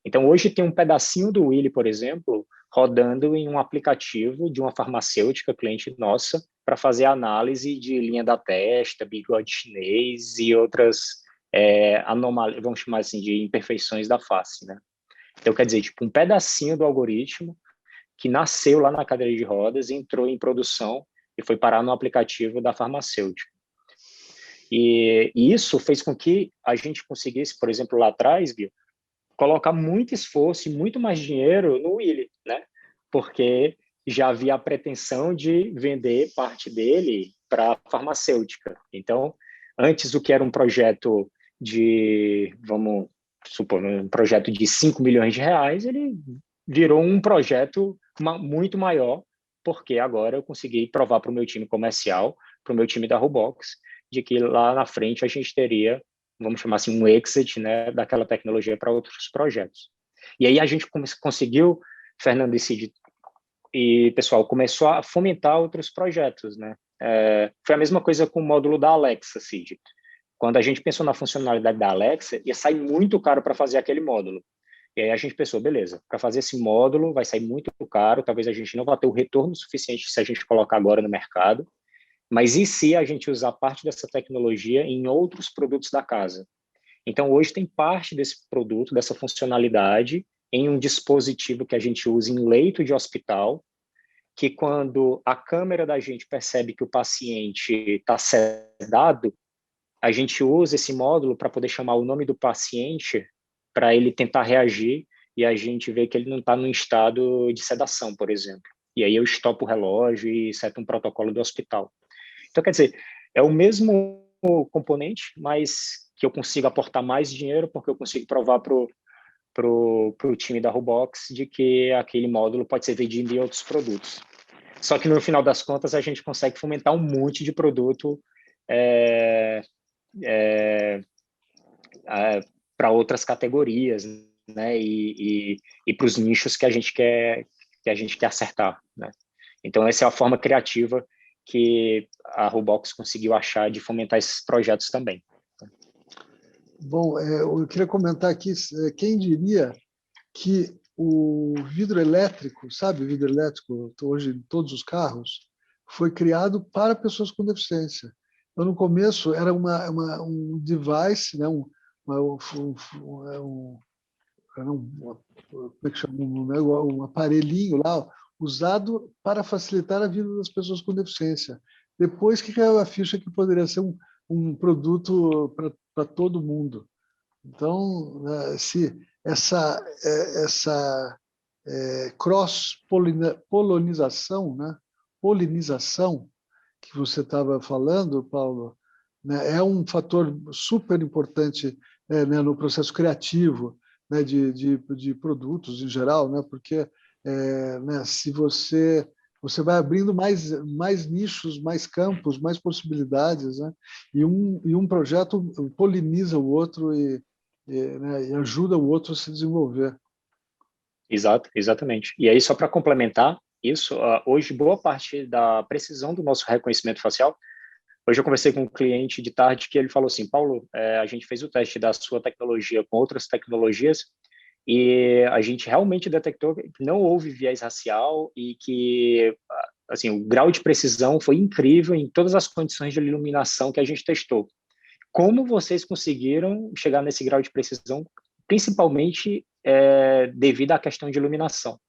Então, hoje tem um pedacinho do Willy, por exemplo, rodando em um aplicativo de uma farmacêutica cliente nossa para fazer análise de linha da testa, bigode chinês e outras anomalias, vamos chamar assim, de imperfeições da face, né? Então, quer dizer, tipo, um pedacinho do algoritmo que nasceu lá na cadeira de rodas, entrou em produção e foi parar no aplicativo da farmacêutica. E isso fez com que a gente conseguisse, por exemplo, lá atrás, Bill, colocar muito esforço e muito mais dinheiro no Willy, né? Porque já havia a pretensão de vender parte dele para a farmacêutica. Então, antes o que era um projeto vamos supor, um projeto de 5 milhões de reais, ele virou um projeto muito maior, porque agora eu consegui provar para o meu time comercial, para o meu time da Robox, de que lá na frente a gente teria, vamos chamar assim, um exit, né, daquela tecnologia para outros projetos. E aí a gente conseguiu, Fernando e Cid, e pessoal, começou a fomentar outros projetos, né? Foi a mesma coisa com o módulo da Alexa, Cid. Quando a gente pensou na funcionalidade da Alexa, ia sair muito caro para fazer aquele módulo. E aí a gente pensou, beleza, para fazer esse módulo vai sair muito caro, talvez a gente não vá ter o retorno suficiente se a gente colocar agora no mercado, mas e se a gente usar parte dessa tecnologia em outros produtos da casa? Então, hoje tem parte desse produto, dessa funcionalidade, em um dispositivo que a gente usa em leito de hospital, que quando a câmera da gente percebe que o paciente está sedado, a gente usa esse módulo para poder chamar o nome do paciente, para ele tentar reagir, e a gente vê que ele não está num estado de sedação, por exemplo. E aí eu estopo o relógio e seto um protocolo do hospital. Então, quer dizer, é o mesmo componente, mas que eu consigo aportar mais dinheiro, porque eu consigo provar para o time da Robox de que aquele módulo pode ser vendido em outros produtos. Só que, no final das contas, a gente consegue fomentar um monte de produto para outras categorias, né? E para os nichos que a gente quer acertar, né? Então, essa é a forma criativa que a Robox conseguiu achar de fomentar esses projetos também.
Bom, eu queria comentar aqui, quem diria que o vidro elétrico, sabe, o vidro elétrico, hoje em todos os carros, foi criado para pessoas com deficiência. Então, no começo, era um device, né, como é que chama? Um aparelhinho lá, usado para facilitar a vida das pessoas com deficiência. Depois que caiu a ficha que poderia ser um produto para todo mundo. Então, se essa cross-polinização, né? Polinização que você estava falando, Paulo, né? É um fator super importante, né? No processo criativo, né? de produtos em geral, né? Porque né? Se você vai abrindo mais nichos, mais campos, mais possibilidades, né? E um projeto poliniza o outro né? E ajuda o outro a se desenvolver.
Exatamente. E aí, só para complementar isso, hoje boa parte da precisão do nosso reconhecimento facial, hoje eu conversei com um cliente de tarde que ele falou assim, Paulo, a gente fez o teste da sua tecnologia com outras tecnologias e a gente realmente detectou que não houve viés racial e que assim, o grau de precisão foi incrível em todas as condições de iluminação que a gente testou. Como vocês conseguiram chegar nesse grau de precisão, principalmente devido à questão de iluminação?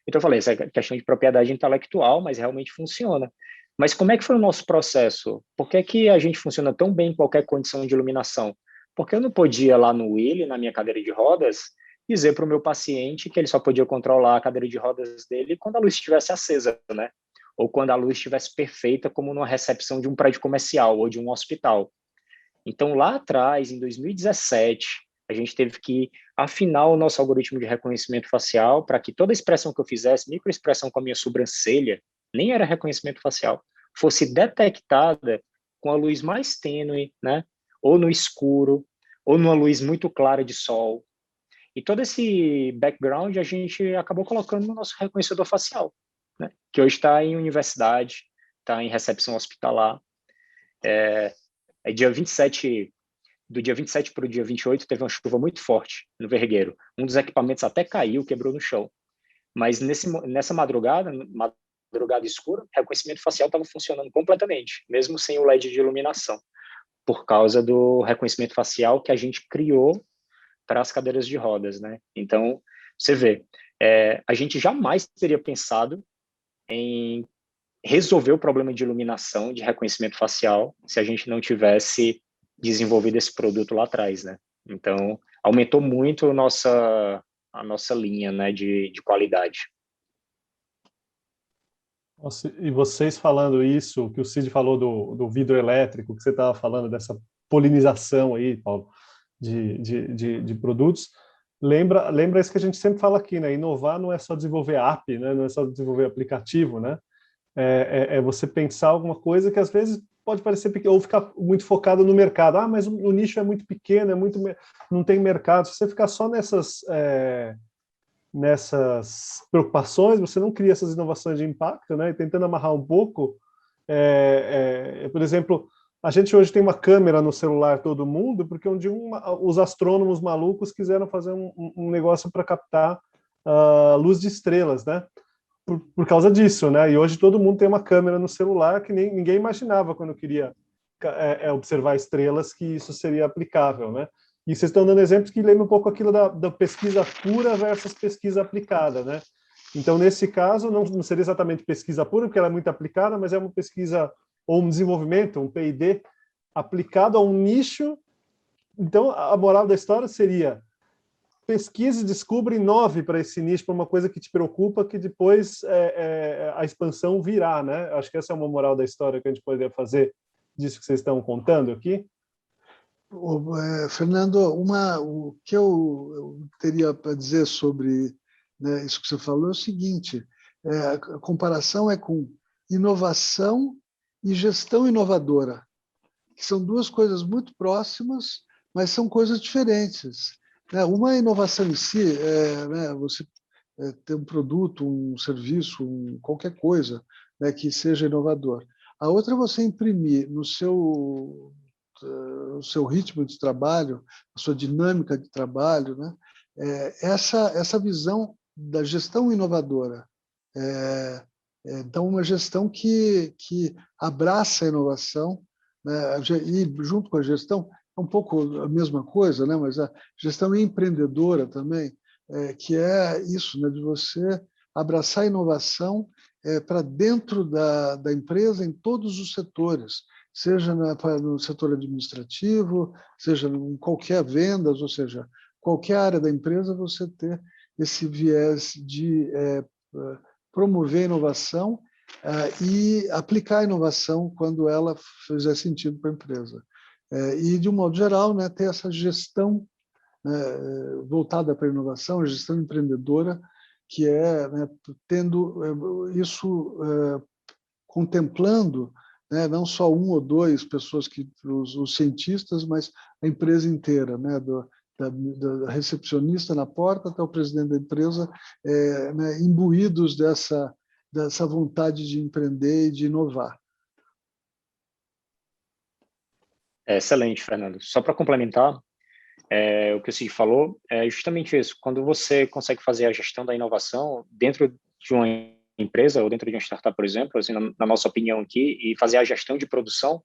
Então eu falei, essa é questão de propriedade intelectual, mas realmente funciona. Mas como é que foi o nosso processo? Por que que a gente funciona tão bem em qualquer condição de iluminação? Porque eu não podia lá no Willy, na minha cadeira de rodas, dizer para o meu paciente que ele só podia controlar a cadeira de rodas dele quando a luz estivesse acesa, né? Ou quando a luz estivesse perfeita, como numa recepção de um prédio comercial ou de um hospital. Então, lá atrás, em 2017, a gente teve que afinar o nosso algoritmo de reconhecimento facial para que toda expressão que eu fizesse, microexpressão com a minha sobrancelha, nem era reconhecimento facial, fosse detectada com a luz mais tênue, né? Ou no escuro, ou numa luz muito clara de sol. E todo esse background a gente acabou colocando no nosso reconhecedor facial, né? Que hoje está em universidade, está em recepção hospitalar. Dia 27, do dia 27 para o dia 28, teve uma chuva muito forte no Vergueiro. Um dos equipamentos até caiu, quebrou no chão. Mas nessa madrugada escura, o reconhecimento facial estava funcionando completamente, mesmo sem o LED de iluminação, por causa do reconhecimento facial que a gente criou para as cadeiras de rodas, né? Então, você vê, a gente jamais teria pensado em resolver o problema de iluminação, de reconhecimento facial, se a gente não tivesse desenvolvido esse produto lá atrás, né? Então, aumentou muito a nossa linha, né, de qualidade.
Nossa, e vocês falando isso, que o Cid falou do vidro elétrico, que você estava falando dessa polinização aí, Paulo, de produtos, lembra isso que a gente sempre fala aqui, né? Inovar não é só desenvolver app, né? Não é só desenvolver aplicativo, né? É você pensar alguma coisa que às vezes pode parecer pequeno, ou ficar muito focado no mercado. Ah, mas o nicho é muito pequeno, não tem mercado. Se você ficar só nessas preocupações, você não cria essas inovações de impacto, né? E tentando amarrar um pouco, por exemplo, a gente hoje tem uma câmera no celular, todo mundo, porque um dia os astrônomos malucos quiseram fazer um negócio para captar luz de estrelas, né? Por causa disso, né? E hoje todo mundo tem uma câmera no celular que ninguém imaginava quando queria observar estrelas que isso seria aplicável, né? E vocês estão dando exemplos que lembram um pouco aquilo da pesquisa pura versus pesquisa aplicada, né? Então, nesse caso, não seria exatamente pesquisa pura, porque ela é muito aplicada, mas é uma pesquisa ou um desenvolvimento, um P&D, aplicado a um nicho. Então, a moral da história seria: pesquise e descubra, inove para esse nicho, para uma coisa que te preocupa, que depois a expansão virá, né? Acho que essa é uma moral da história que a gente poderia fazer disso que vocês estão contando aqui.
Fernando, o que eu teria para dizer sobre, né, isso que você falou é o seguinte: a comparação é com inovação e gestão inovadora, que são duas coisas muito próximas, mas são coisas diferentes. Uma inovação em si, né, você ter um produto, um serviço, qualquer coisa, né, que seja inovador. A outra é você imprimir no seu ritmo de trabalho, a sua dinâmica de trabalho, né, essa visão da gestão inovadora. Então, uma gestão que abraça a inovação, né, e junto com a gestão, é um pouco a mesma coisa, né, mas a gestão empreendedora também, que é isso, né, de você abraçar a inovação para dentro da empresa em todos os setores, seja no setor administrativo, seja em qualquer vendas, ou seja, qualquer área da empresa, você ter esse viés de promover a inovação e aplicar a inovação quando ela fizer sentido para a empresa. E, de um modo geral, né, ter essa gestão, né, voltada para a inovação, a gestão empreendedora, que né, tendo isso, contemplando, né, não só um ou dois pessoas, os cientistas, mas a empresa inteira, né, da recepcionista na porta até o presidente da empresa, né, imbuídos dessa vontade de empreender e de inovar.
Excelente, Fernando. Só para complementar, o que o Cid falou é justamente isso. Quando você consegue fazer a gestão da inovação dentro de uma empresa ou dentro de uma startup, por exemplo, assim, na nossa opinião aqui, e fazer a gestão de produção,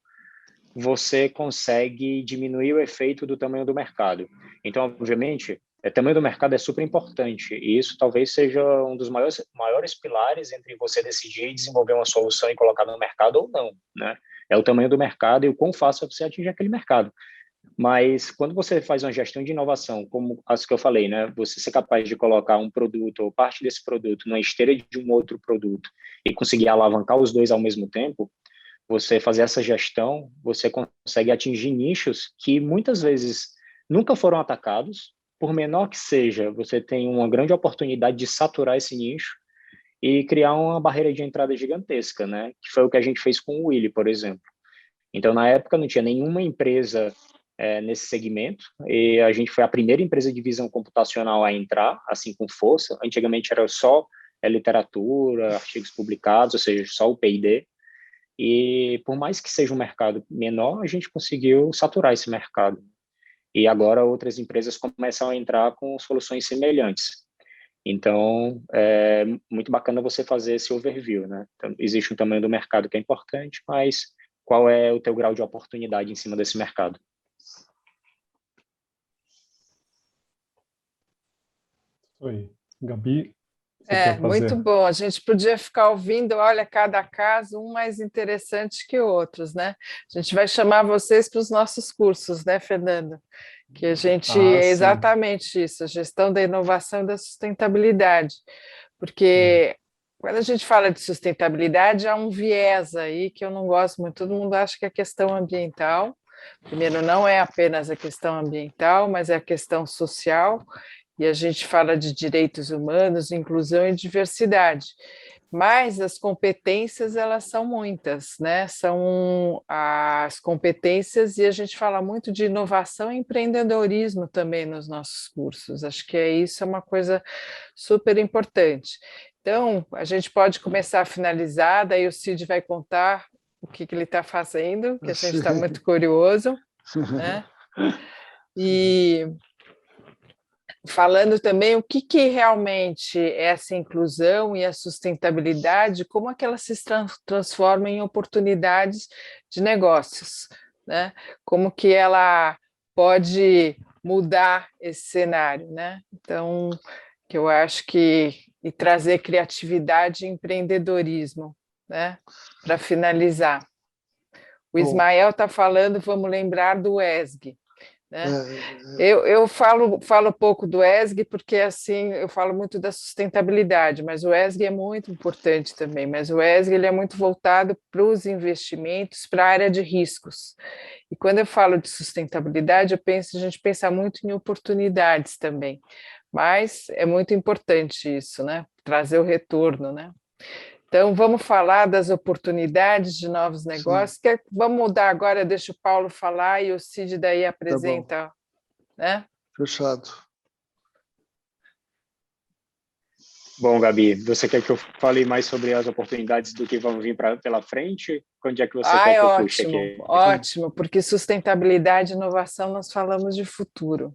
você consegue diminuir o efeito do tamanho do mercado. Então, obviamente, o tamanho do mercado é super importante, e isso talvez seja um dos maiores pilares entre você decidir desenvolver uma solução e colocar no mercado ou não, né? É o tamanho do mercado e o quão fácil é você atingir aquele mercado. Mas quando você faz uma gestão de inovação, como as que eu falei, né, você ser capaz de colocar um produto ou parte desse produto numa esteira de um outro produto e conseguir alavancar os dois ao mesmo tempo, você fazer essa gestão, você consegue atingir nichos que muitas vezes nunca foram atacados, por menor que seja, você tem uma grande oportunidade de saturar esse nicho e criar uma barreira de entrada gigantesca, né? Que foi o que a gente fez com o Willy, por exemplo. Então, na época, não tinha nenhuma empresa nesse segmento, e a gente foi a primeira empresa de visão computacional a entrar, assim, com força. Antigamente era só literatura, artigos publicados, ou seja, só o P&D. E por mais que seja um mercado menor, a gente conseguiu saturar esse mercado. E agora outras empresas começam a entrar com soluções semelhantes. Então, é muito bacana você fazer esse overview, né? Então, existe um tamanho do mercado que é importante, mas qual é o teu grau de oportunidade em cima desse mercado?
Oi, Gabi.
Muito bom. A gente podia ficar ouvindo, olha, cada caso, um mais interessante que outros, né? A gente vai chamar vocês para os nossos cursos, né, Fernando? Que a gente é exatamente isso, a gestão da inovação e da sustentabilidade. Porque quando a gente fala de sustentabilidade, há um viés aí que eu não gosto muito. Todo mundo acha que é questão ambiental. Primeiro, não é apenas a questão ambiental, mas é a questão social. e a gente fala de direitos humanos, inclusão e diversidade. Mas as competências, elas são muitas, né? São as competências, e a gente fala muito de inovação e empreendedorismo também nos nossos cursos. Acho que isso é uma coisa super importante. Então, a gente pode começar a finalizar, daí o Cid vai contar o que ele está fazendo, que a gente está muito curioso, né? E falando também o que realmente é essa inclusão e a sustentabilidade, como é que ela se transforma em oportunidades de negócios, né? Como que ela pode mudar esse cenário, né? Então, que eu acho que e trazer criatividade e empreendedorismo, né? Para finalizar. O Ismael está falando, vamos lembrar do ESG, né? Eu falo pouco do ESG porque assim eu falo muito da sustentabilidade, mas o ESG é muito importante também. Mas o ESG ele é muito voltado para os investimentos, para a área de riscos. E quando eu falo de sustentabilidade, a gente pensa muito em oportunidades também. Mas é muito importante isso, né? Trazer o retorno, né? Então, vamos falar das oportunidades de novos negócios. Vamos mudar agora, deixa o Paulo falar e o Cid daí apresenta,
tá,
né?
Fechado.
Bom, Gabi, você quer que eu fale mais sobre as oportunidades do que vão vir pela frente? Onde é que você quer que eu puxe aqui?
Ótimo, porque sustentabilidade e inovação nós falamos de futuro.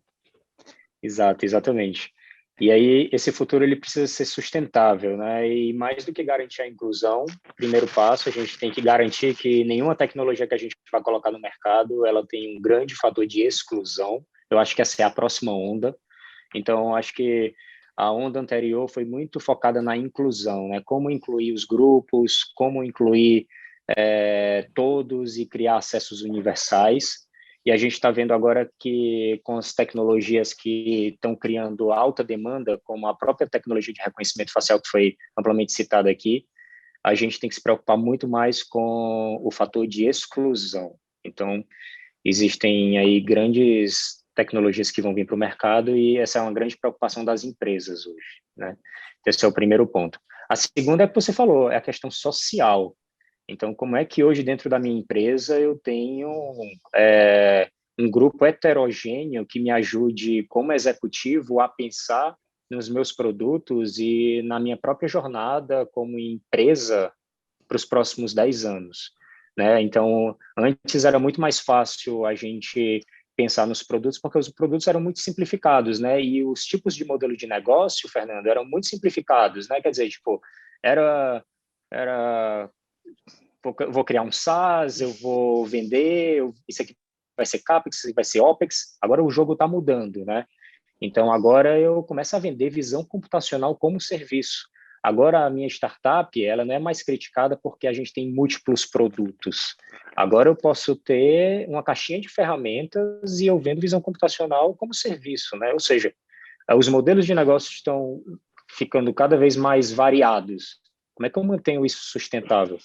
Exato, exatamente. E aí esse futuro ele precisa ser sustentável, né? E mais do que garantir a inclusão, primeiro passo, a gente tem que garantir que nenhuma tecnologia que a gente vai colocar no mercado, ela tem um grande fator de exclusão. Eu acho que essa é a próxima onda. Então, acho que a onda anterior foi muito focada na inclusão, né? Como incluir os grupos, como incluir todos e criar acessos universais. E a gente está vendo agora que com as tecnologias que estão criando alta demanda, como a própria tecnologia de reconhecimento facial que foi amplamente citada aqui, a gente tem que se preocupar muito mais com o fator de exclusão. Então, existem aí grandes tecnologias que vão vir para o mercado e essa é uma grande preocupação das empresas hoje, né? Esse é o primeiro ponto. A segunda é o que você falou, é a questão social. Então, como é que hoje dentro da minha empresa eu tenho um grupo heterogêneo que me ajude como executivo a pensar nos meus produtos e na minha própria jornada como empresa para os próximos 10 anos, né? Então, antes era muito mais fácil a gente pensar nos produtos porque os produtos eram muito simplificados, né? E os tipos de modelo de negócio, Fernando, eram muito simplificados, né? Quer dizer, tipo, era vou criar um SaaS, eu vou vender, isso aqui vai ser CAPEX, isso aqui vai ser OPEX. Agora o jogo está mudando, né? Então, agora eu começo a vender visão computacional como serviço. Agora, a minha startup, ela não é mais criticada porque a gente tem múltiplos produtos. Agora eu posso ter uma caixinha de ferramentas e eu vendo visão computacional como serviço, né? Ou seja, os modelos de negócio estão ficando cada vez mais variados. Como é que eu mantenho isso sustentável?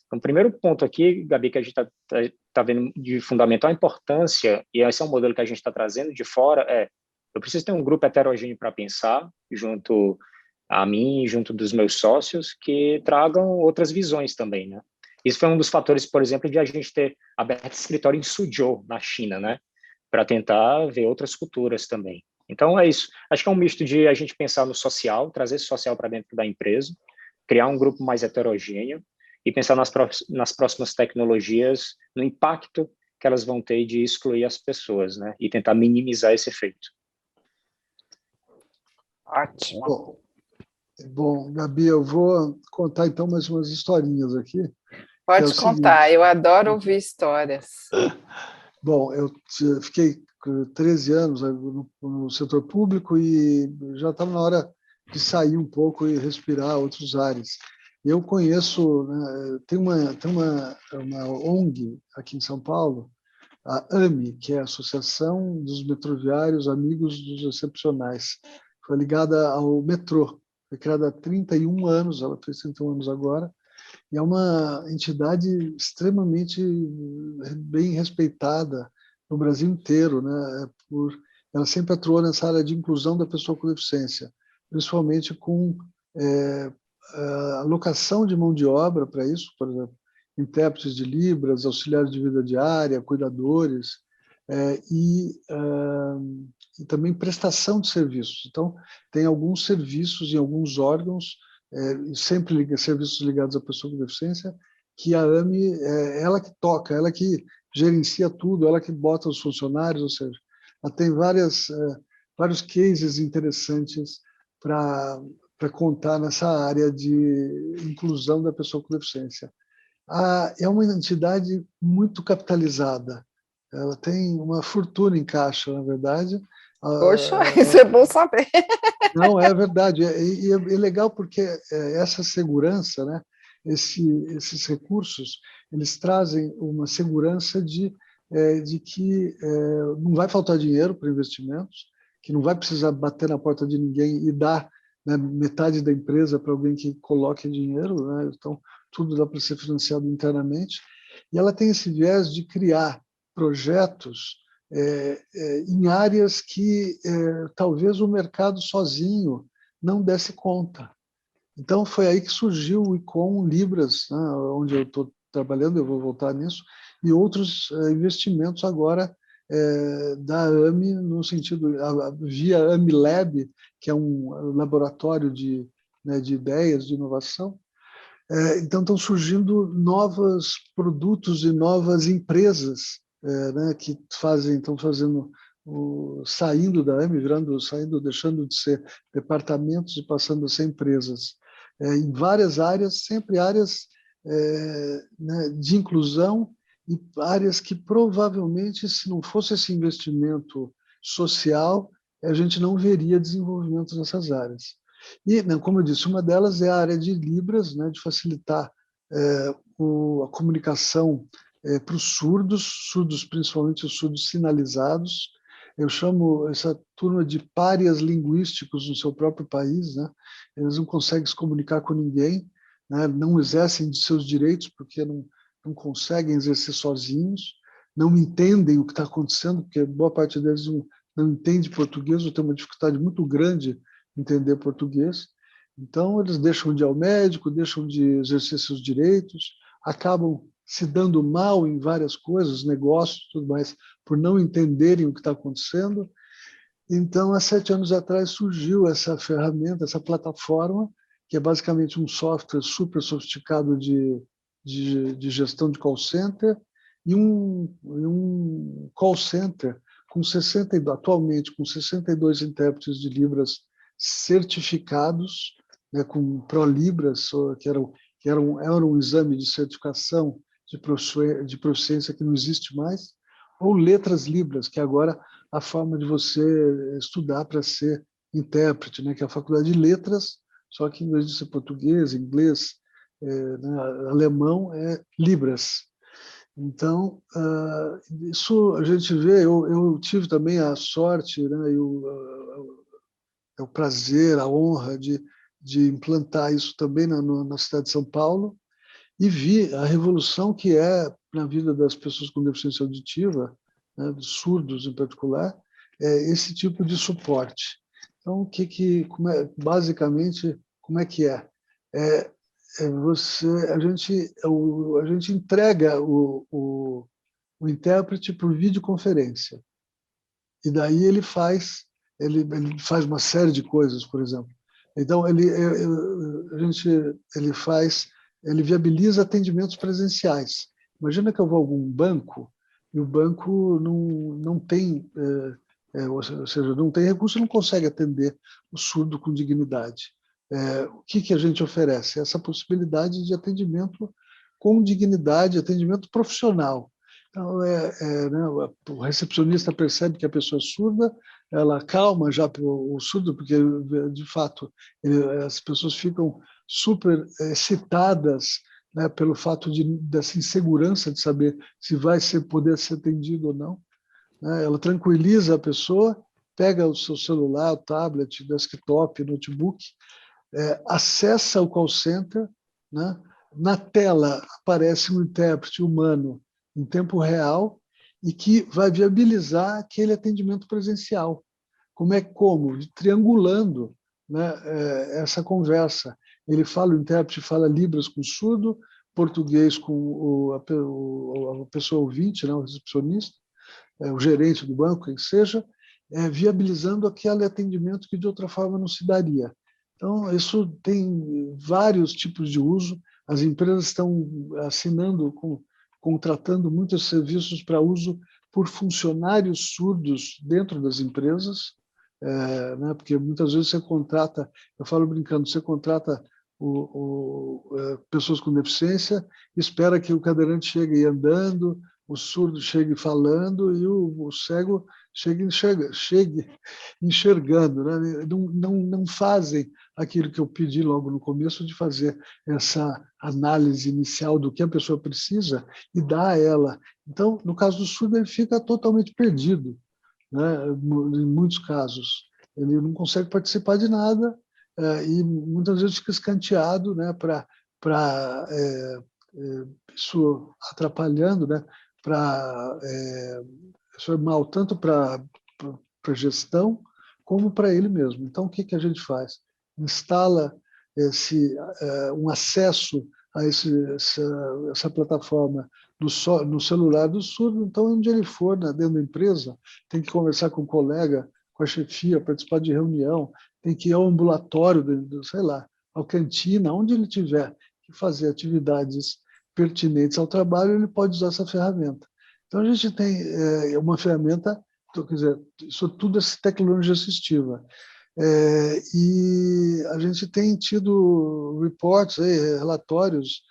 Então, o primeiro ponto aqui, Gabi, que a gente está vendo de fundamental importância, e esse é um modelo que a gente está trazendo de fora, eu preciso ter um grupo heterogêneo para pensar, junto a mim, junto dos meus sócios, que tragam outras visões também, né? Isso foi um dos fatores, por exemplo, de a gente ter aberto escritório em Suzhou, na China, né? Para tentar ver outras culturas também. Então, é isso. Acho que é um misto de a gente pensar no social, trazer esse social para dentro da empresa, criar um grupo mais heterogêneo e pensar nas próximas tecnologias, no impacto que elas vão ter de excluir as pessoas, né? E tentar minimizar esse efeito.
Ótimo.
Bom, Gabi, eu vou contar então mais umas historinhas aqui.
Pode contar, eu adoro ouvir histórias.
Bom, eu fiquei 13 anos no setor público e já estava na hora de sair um pouco e respirar outros ares. Eu conheço, né, tem uma ONG aqui em São Paulo, a AME, que é a Associação dos Metroviários Amigos dos Excepcionais. Foi ligada ao metrô. Foi criada há 31 anos, ela fez 31 anos agora, e é uma entidade extremamente bem respeitada no Brasil inteiro, né, por ela sempre atuou nessa área de inclusão da pessoa com deficiência, principalmente com alocação de mão de obra para isso, por exemplo, intérpretes de Libras, auxiliares de vida diária, cuidadores, e também prestação de serviços. Então, tem alguns serviços em alguns órgãos, sempre serviços ligados à pessoa com deficiência, que a AME ela que toca, ela que gerencia tudo, ela que bota os funcionários, ou seja, ela tem vários cases interessantes para contar nessa área de inclusão da pessoa com deficiência. É uma entidade muito capitalizada, ela tem uma fortuna em caixa, na verdade.
Poxa, isso é bom saber.
Não, é verdade, e é legal porque essa segurança, né, esses recursos, eles trazem uma segurança de que não vai faltar dinheiro para investimentos, que não vai precisar bater na porta de ninguém e dar, né, metade da empresa para alguém que coloque dinheiro, né? Então, tudo dá para ser financiado internamente. E ela tem esse viés de criar projetos em áreas que talvez o mercado sozinho não desse conta. Então, foi aí que surgiu o ICOM Libras, né, onde eu estou trabalhando, eu vou voltar nisso, e outros investimentos agora da AME, no sentido, via AME Lab, que é um laboratório de ideias, de inovação. Então, estão surgindo novos produtos e novas empresas, né, que estão fazendo saindo da AME, deixando de ser departamentos e passando a ser empresas. Em várias áreas, sempre áreas né, de inclusão e áreas que provavelmente, se não fosse esse investimento social, a gente não veria desenvolvimento nessas áreas. E, como eu disse, uma delas é a área de Libras, né, de facilitar a comunicação para os surdos, principalmente os surdos sinalizados. Eu chamo essa turma de párias linguísticos no seu próprio país, né? Eles não conseguem se comunicar com ninguém, né? Não exercem de seus direitos porque não conseguem exercer sozinhos, não entendem o que está acontecendo, porque boa parte deles não entende português ou tem uma dificuldade muito grande em entender português. Então, eles deixam de ir ao médico, deixam de exercer seus direitos, acabam se dando mal em várias coisas, negócios, tudo mais, por não entenderem o que está acontecendo. Então, há 7 anos atrás, surgiu essa ferramenta, essa plataforma, que é basicamente um software super sofisticado de gestão de call center, e um call center atualmente com 62 intérpretes de Libras certificados, né, com ProLibras, que era um exame de certificação de proficiência que não existe mais, ou Letras Libras, que agora a forma de você estudar para ser intérprete, né, que é a faculdade de letras, só que em vez de ser português, inglês, né, alemão, é Libras. Então, isso a gente vê, eu tive também a sorte, né, o prazer, a honra de implantar isso também na cidade de São Paulo, e vi a revolução que é na vida das pessoas com deficiência auditiva, né, dos surdos em particular, esse tipo de suporte. Então, basicamente, como é que é? A gente entrega o intérprete por videoconferência, e daí ele faz uma série de coisas, por exemplo. Então, ele viabiliza atendimentos presenciais. Imagina que eu vou a algum banco e o banco não tem, ou seja, não tem recurso, não consegue atender o surdo com dignidade. O que a gente oferece? Essa possibilidade de atendimento com dignidade, atendimento profissional. Então, né, o recepcionista percebe que a pessoa é surda, ela calma já o surdo, porque, de fato, as pessoas ficam super excitadas, né, pelo fato dessa insegurança de saber se vai poder ser atendido ou não. Né? Ela tranquiliza a pessoa, pega o seu celular, o tablet, desktop, notebook, acessa o call center, né? Na tela aparece um intérprete humano em tempo real e que vai viabilizar aquele atendimento presencial. Como? Triangulando, né, essa conversa. Ele fala, o intérprete fala Libras com o surdo, português com a pessoa ouvinte, né, o recepcionista, o gerente do banco, quem seja, viabilizando aquele atendimento que de outra forma não se daria. Então, isso tem vários tipos de uso. As empresas estão assinando, contratando muitos serviços para uso por funcionários surdos dentro das empresas, né? Porque muitas vezes você contrata, eu falo brincando, você contrata pessoas com deficiência, espera que o cadeirante chegue andando, o surdo chegue falando e o cego chegue enxergando, né? Não fazem aquilo que eu pedi logo no começo, de fazer essa análise inicial do que a pessoa precisa e dar a ela. Então, no caso do surdo, ele fica totalmente perdido, né? Em muitos casos. Ele não consegue participar de nada e muitas vezes fica escanteado, né? Isso atrapalhando, né? Isso é mal tanto para a gestão como para ele mesmo. Então, o que a gente faz? Instala um acesso a essa plataforma no celular do surdo. Então, onde ele for, né, dentro da empresa, tem que conversar com o colega, com a chefia, participar de reunião, tem que ir ao ambulatório, sei lá, à cantina, onde ele tiver que fazer atividades pertinentes ao trabalho, ele pode usar essa ferramenta. Então, a gente tem uma ferramenta, quer dizer, isso tudo é tecnologia assistiva. E a gente tem tido reports, relatórios,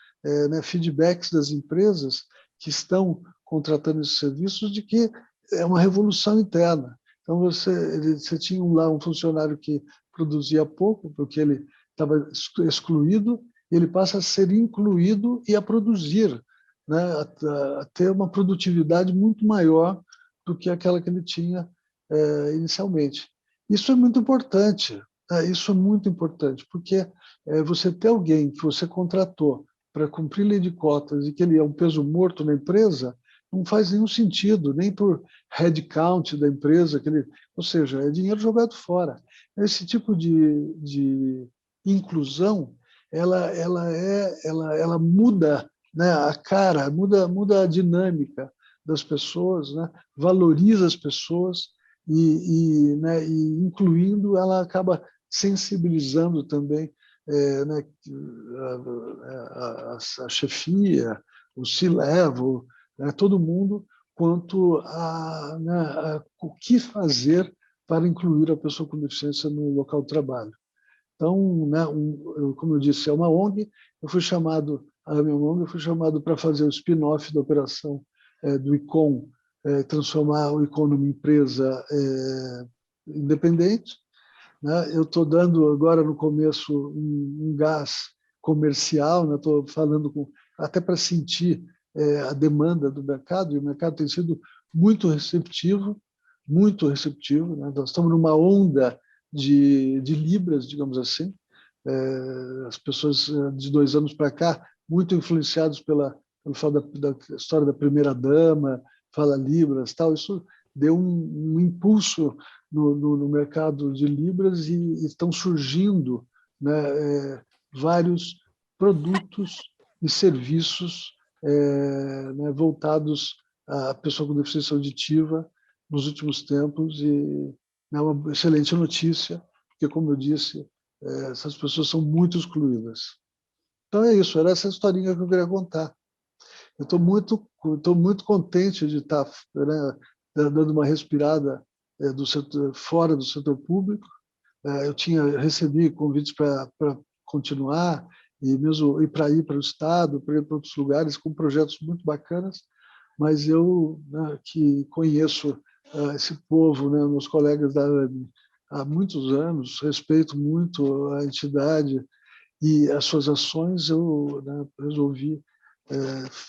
né, feedbacks das empresas que estão contratando esses serviços, de que é uma revolução interna. Então, você tinha lá um funcionário que produzia pouco, porque ele estava excluído, e ele passa a ser incluído e a produzir, né, a ter uma produtividade muito maior do que aquela que ele tinha inicialmente. Isso é muito importante, né? Isso é muito importante, porque você ter alguém que você contratou para cumprir lei de cotas e que ele é um peso morto na empresa, não faz nenhum sentido, nem por headcount da empresa, ou seja, é dinheiro jogado fora. Esse tipo de inclusão, ela muda, né, a cara, muda a dinâmica das pessoas, né, valoriza as pessoas, né, e incluindo, ela acaba sensibilizando também né, a chefia, o C-level, né, todo mundo, quanto o que fazer para incluir a pessoa com deficiência no local de trabalho. Então, né, como eu disse, é uma ONG. A minha ONG, eu fui chamado para fazer o spin-off da operação do ICOM, transformar o ICOM numa empresa independente, né? Eu estou dando agora no começo um gás comercial, né? Estou falando até para sentir a demanda do mercado, e o mercado tem sido muito receptivo, né? Nós estamos numa onda de Libras, digamos assim. As pessoas de 2 anos para cá, muito influenciados pelo fato da história da primeira-dama, fala Libras, tal. Isso deu um impulso no mercado de Libras e estão surgindo, né, vários produtos e serviços né, voltados à pessoa com deficiência auditiva nos últimos tempos, e é uma excelente notícia, porque, como eu disse, essas pessoas são muito excluídas. Então é isso, era essa historinha que eu queria contar. Eu estou muito contente de estar, né, dando uma respirada fora do setor público. Eu recebi convites para continuar, e mesmo para ir para o Estado, para ir para outros lugares, com projetos muito bacanas, mas eu, né, que conheço esse povo, né, meus colegas da ANE, há muitos anos, respeito muito a entidade e as suas ações, eu, né, resolvi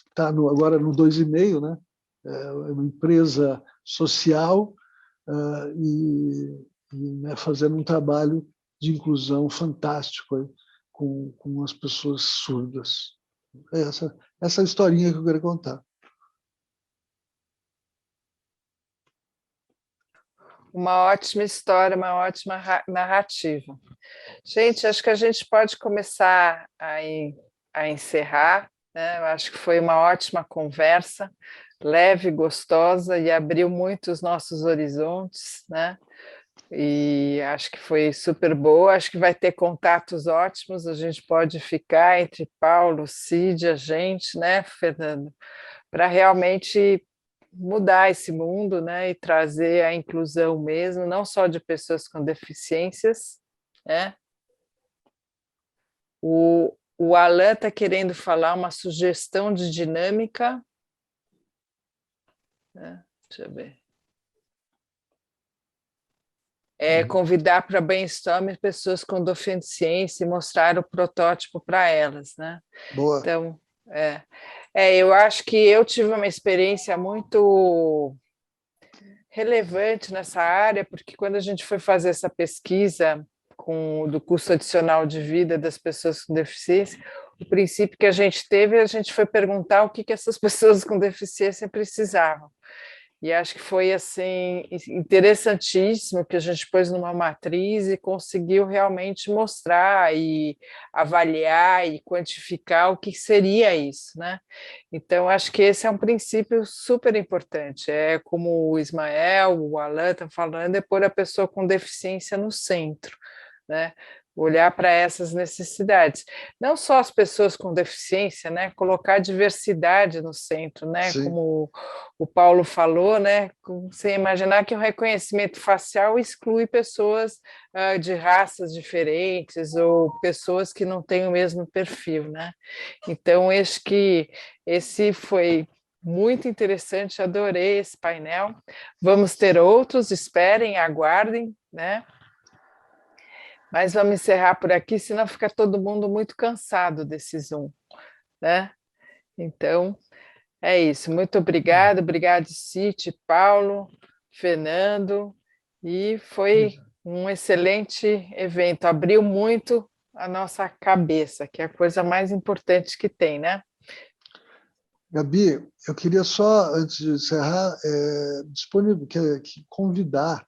estar agora no 2,5, né, uma empresa social, né, fazendo um trabalho de inclusão fantástico aí, com as pessoas surdas. Essa historinha que eu queria contar.
uma ótima história, uma ótima narrativa. Gente, acho que a gente pode começar a encerrar, né? Eu acho que foi uma ótima conversa, leve, gostosa, e abriu muito os nossos horizontes, né? E acho que foi super boa, acho que vai ter contatos ótimos, a gente pode ficar entre Paulo, Cid, a gente, né, Fernando, para realmente mudar esse mundo, né, e trazer a inclusão mesmo, não só de pessoas com deficiências, né? O Alan está querendo falar uma sugestão de dinâmica, né? Deixa eu ver. Convidar para brainstorming pessoas com deficiência e mostrar o protótipo para elas, né?
Boa.
Então, eu acho que eu tive uma experiência muito relevante nessa área, porque quando a gente foi fazer essa pesquisa do custo adicional de vida das pessoas com deficiência, o princípio que a gente foi perguntar o que essas pessoas com deficiência precisavam. E acho que foi assim interessantíssimo que a gente pôs numa matriz e conseguiu realmente mostrar e avaliar e quantificar o que seria isso, né? Então, acho que esse é um princípio super importante. É como o Ismael, o Alan estão falando, é pôr a pessoa com deficiência no centro, né? Olhar para essas necessidades. Não só as pessoas com deficiência, né? Colocar a diversidade no centro, né?
Sim.
Como o Paulo falou, né? Você imaginar que o reconhecimento facial exclui pessoas de raças diferentes ou pessoas que não têm o mesmo perfil, né? Então, acho que esse foi muito interessante, adorei esse painel. Vamos ter outros, esperem, aguardem, né? Mas vamos encerrar por aqui, senão fica todo mundo muito cansado desse Zoom, né? Então, é isso. Muito obrigado, Cite, Paulo, Fernando, e foi um excelente evento. Abriu muito a nossa cabeça, que é a coisa mais importante que tem, né?
Gabi, eu queria só, antes de encerrar, convidar,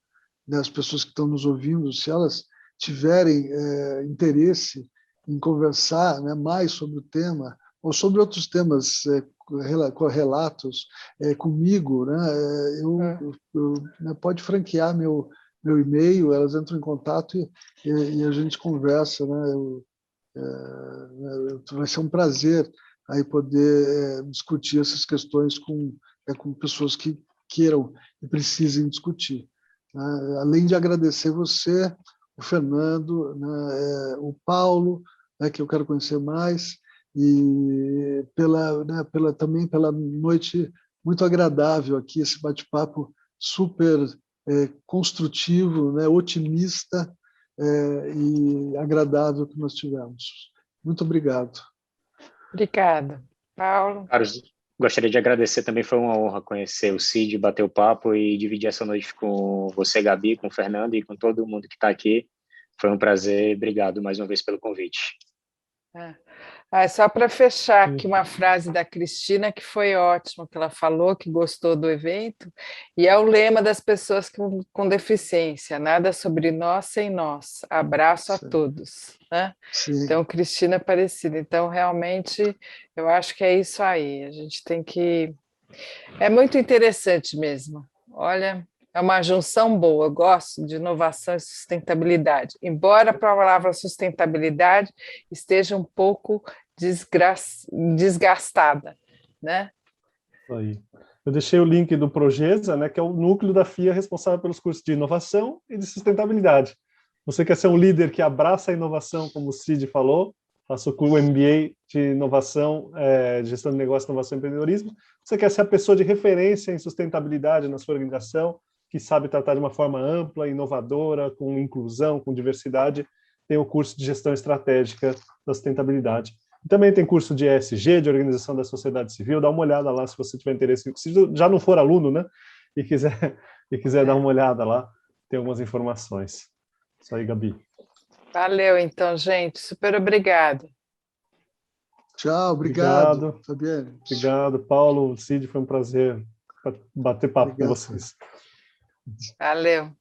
né, as pessoas que estão nos ouvindo, se elas tiverem interesse em conversar, né, mais sobre o tema, ou sobre outros temas correlatos comigo, né, pode franquear meu e-mail, elas entram em contato e a gente conversa, né, vai ser um prazer aí poder discutir essas questões com pessoas que queiram e precisem discutir. Né? Além de agradecer você, o Fernando, né, o Paulo, né, que eu quero conhecer mais, e também pela noite muito agradável aqui, esse bate-papo super construtivo, né, otimista e agradável que nós tivemos. Muito obrigado.
Obrigada. Paulo?
Carlos, gostaria de agradecer também, foi uma honra conhecer o Cid, bater o papo e dividir essa noite com você, Gabi, com o Fernando e com todo mundo que está aqui. Foi um prazer, obrigado mais uma vez pelo convite.
Só para fechar aqui uma frase da Cristina que foi ótima, que ela falou que gostou do evento, e é o lema das pessoas com deficiência, nada sobre nós sem nós, abraço a todos, né? Então, Cristina Aparecida, então realmente eu acho que é isso aí, a gente tem que... É muito interessante mesmo, olha... É uma junção boa, eu gosto de inovação e sustentabilidade, embora a palavra sustentabilidade esteja um pouco desgastada, né?
Aí. Eu deixei o link do Progesa, né, que é o núcleo da FIA responsável pelos cursos de inovação e de sustentabilidade. Você quer ser um líder que abraça a inovação, como o Cid falou, faço o MBA de inovação, gestão de negócio, inovação e empreendedorismo. Você quer ser a pessoa de referência em sustentabilidade na sua organização, que sabe tratar de uma forma ampla, inovadora, com inclusão, com diversidade, tem o curso de gestão estratégica da sustentabilidade. E também tem curso de ESG, de organização da sociedade civil, dá uma olhada lá se você tiver interesse, se já não for aluno, né, e quiser dar uma olhada lá, tem algumas informações. Isso aí, Gabi.
Valeu, então, gente, super obrigado.
Tchau, obrigado, Fabiane.
Obrigado, Paulo, Cid, foi um prazer bater papo com vocês.
Valeu.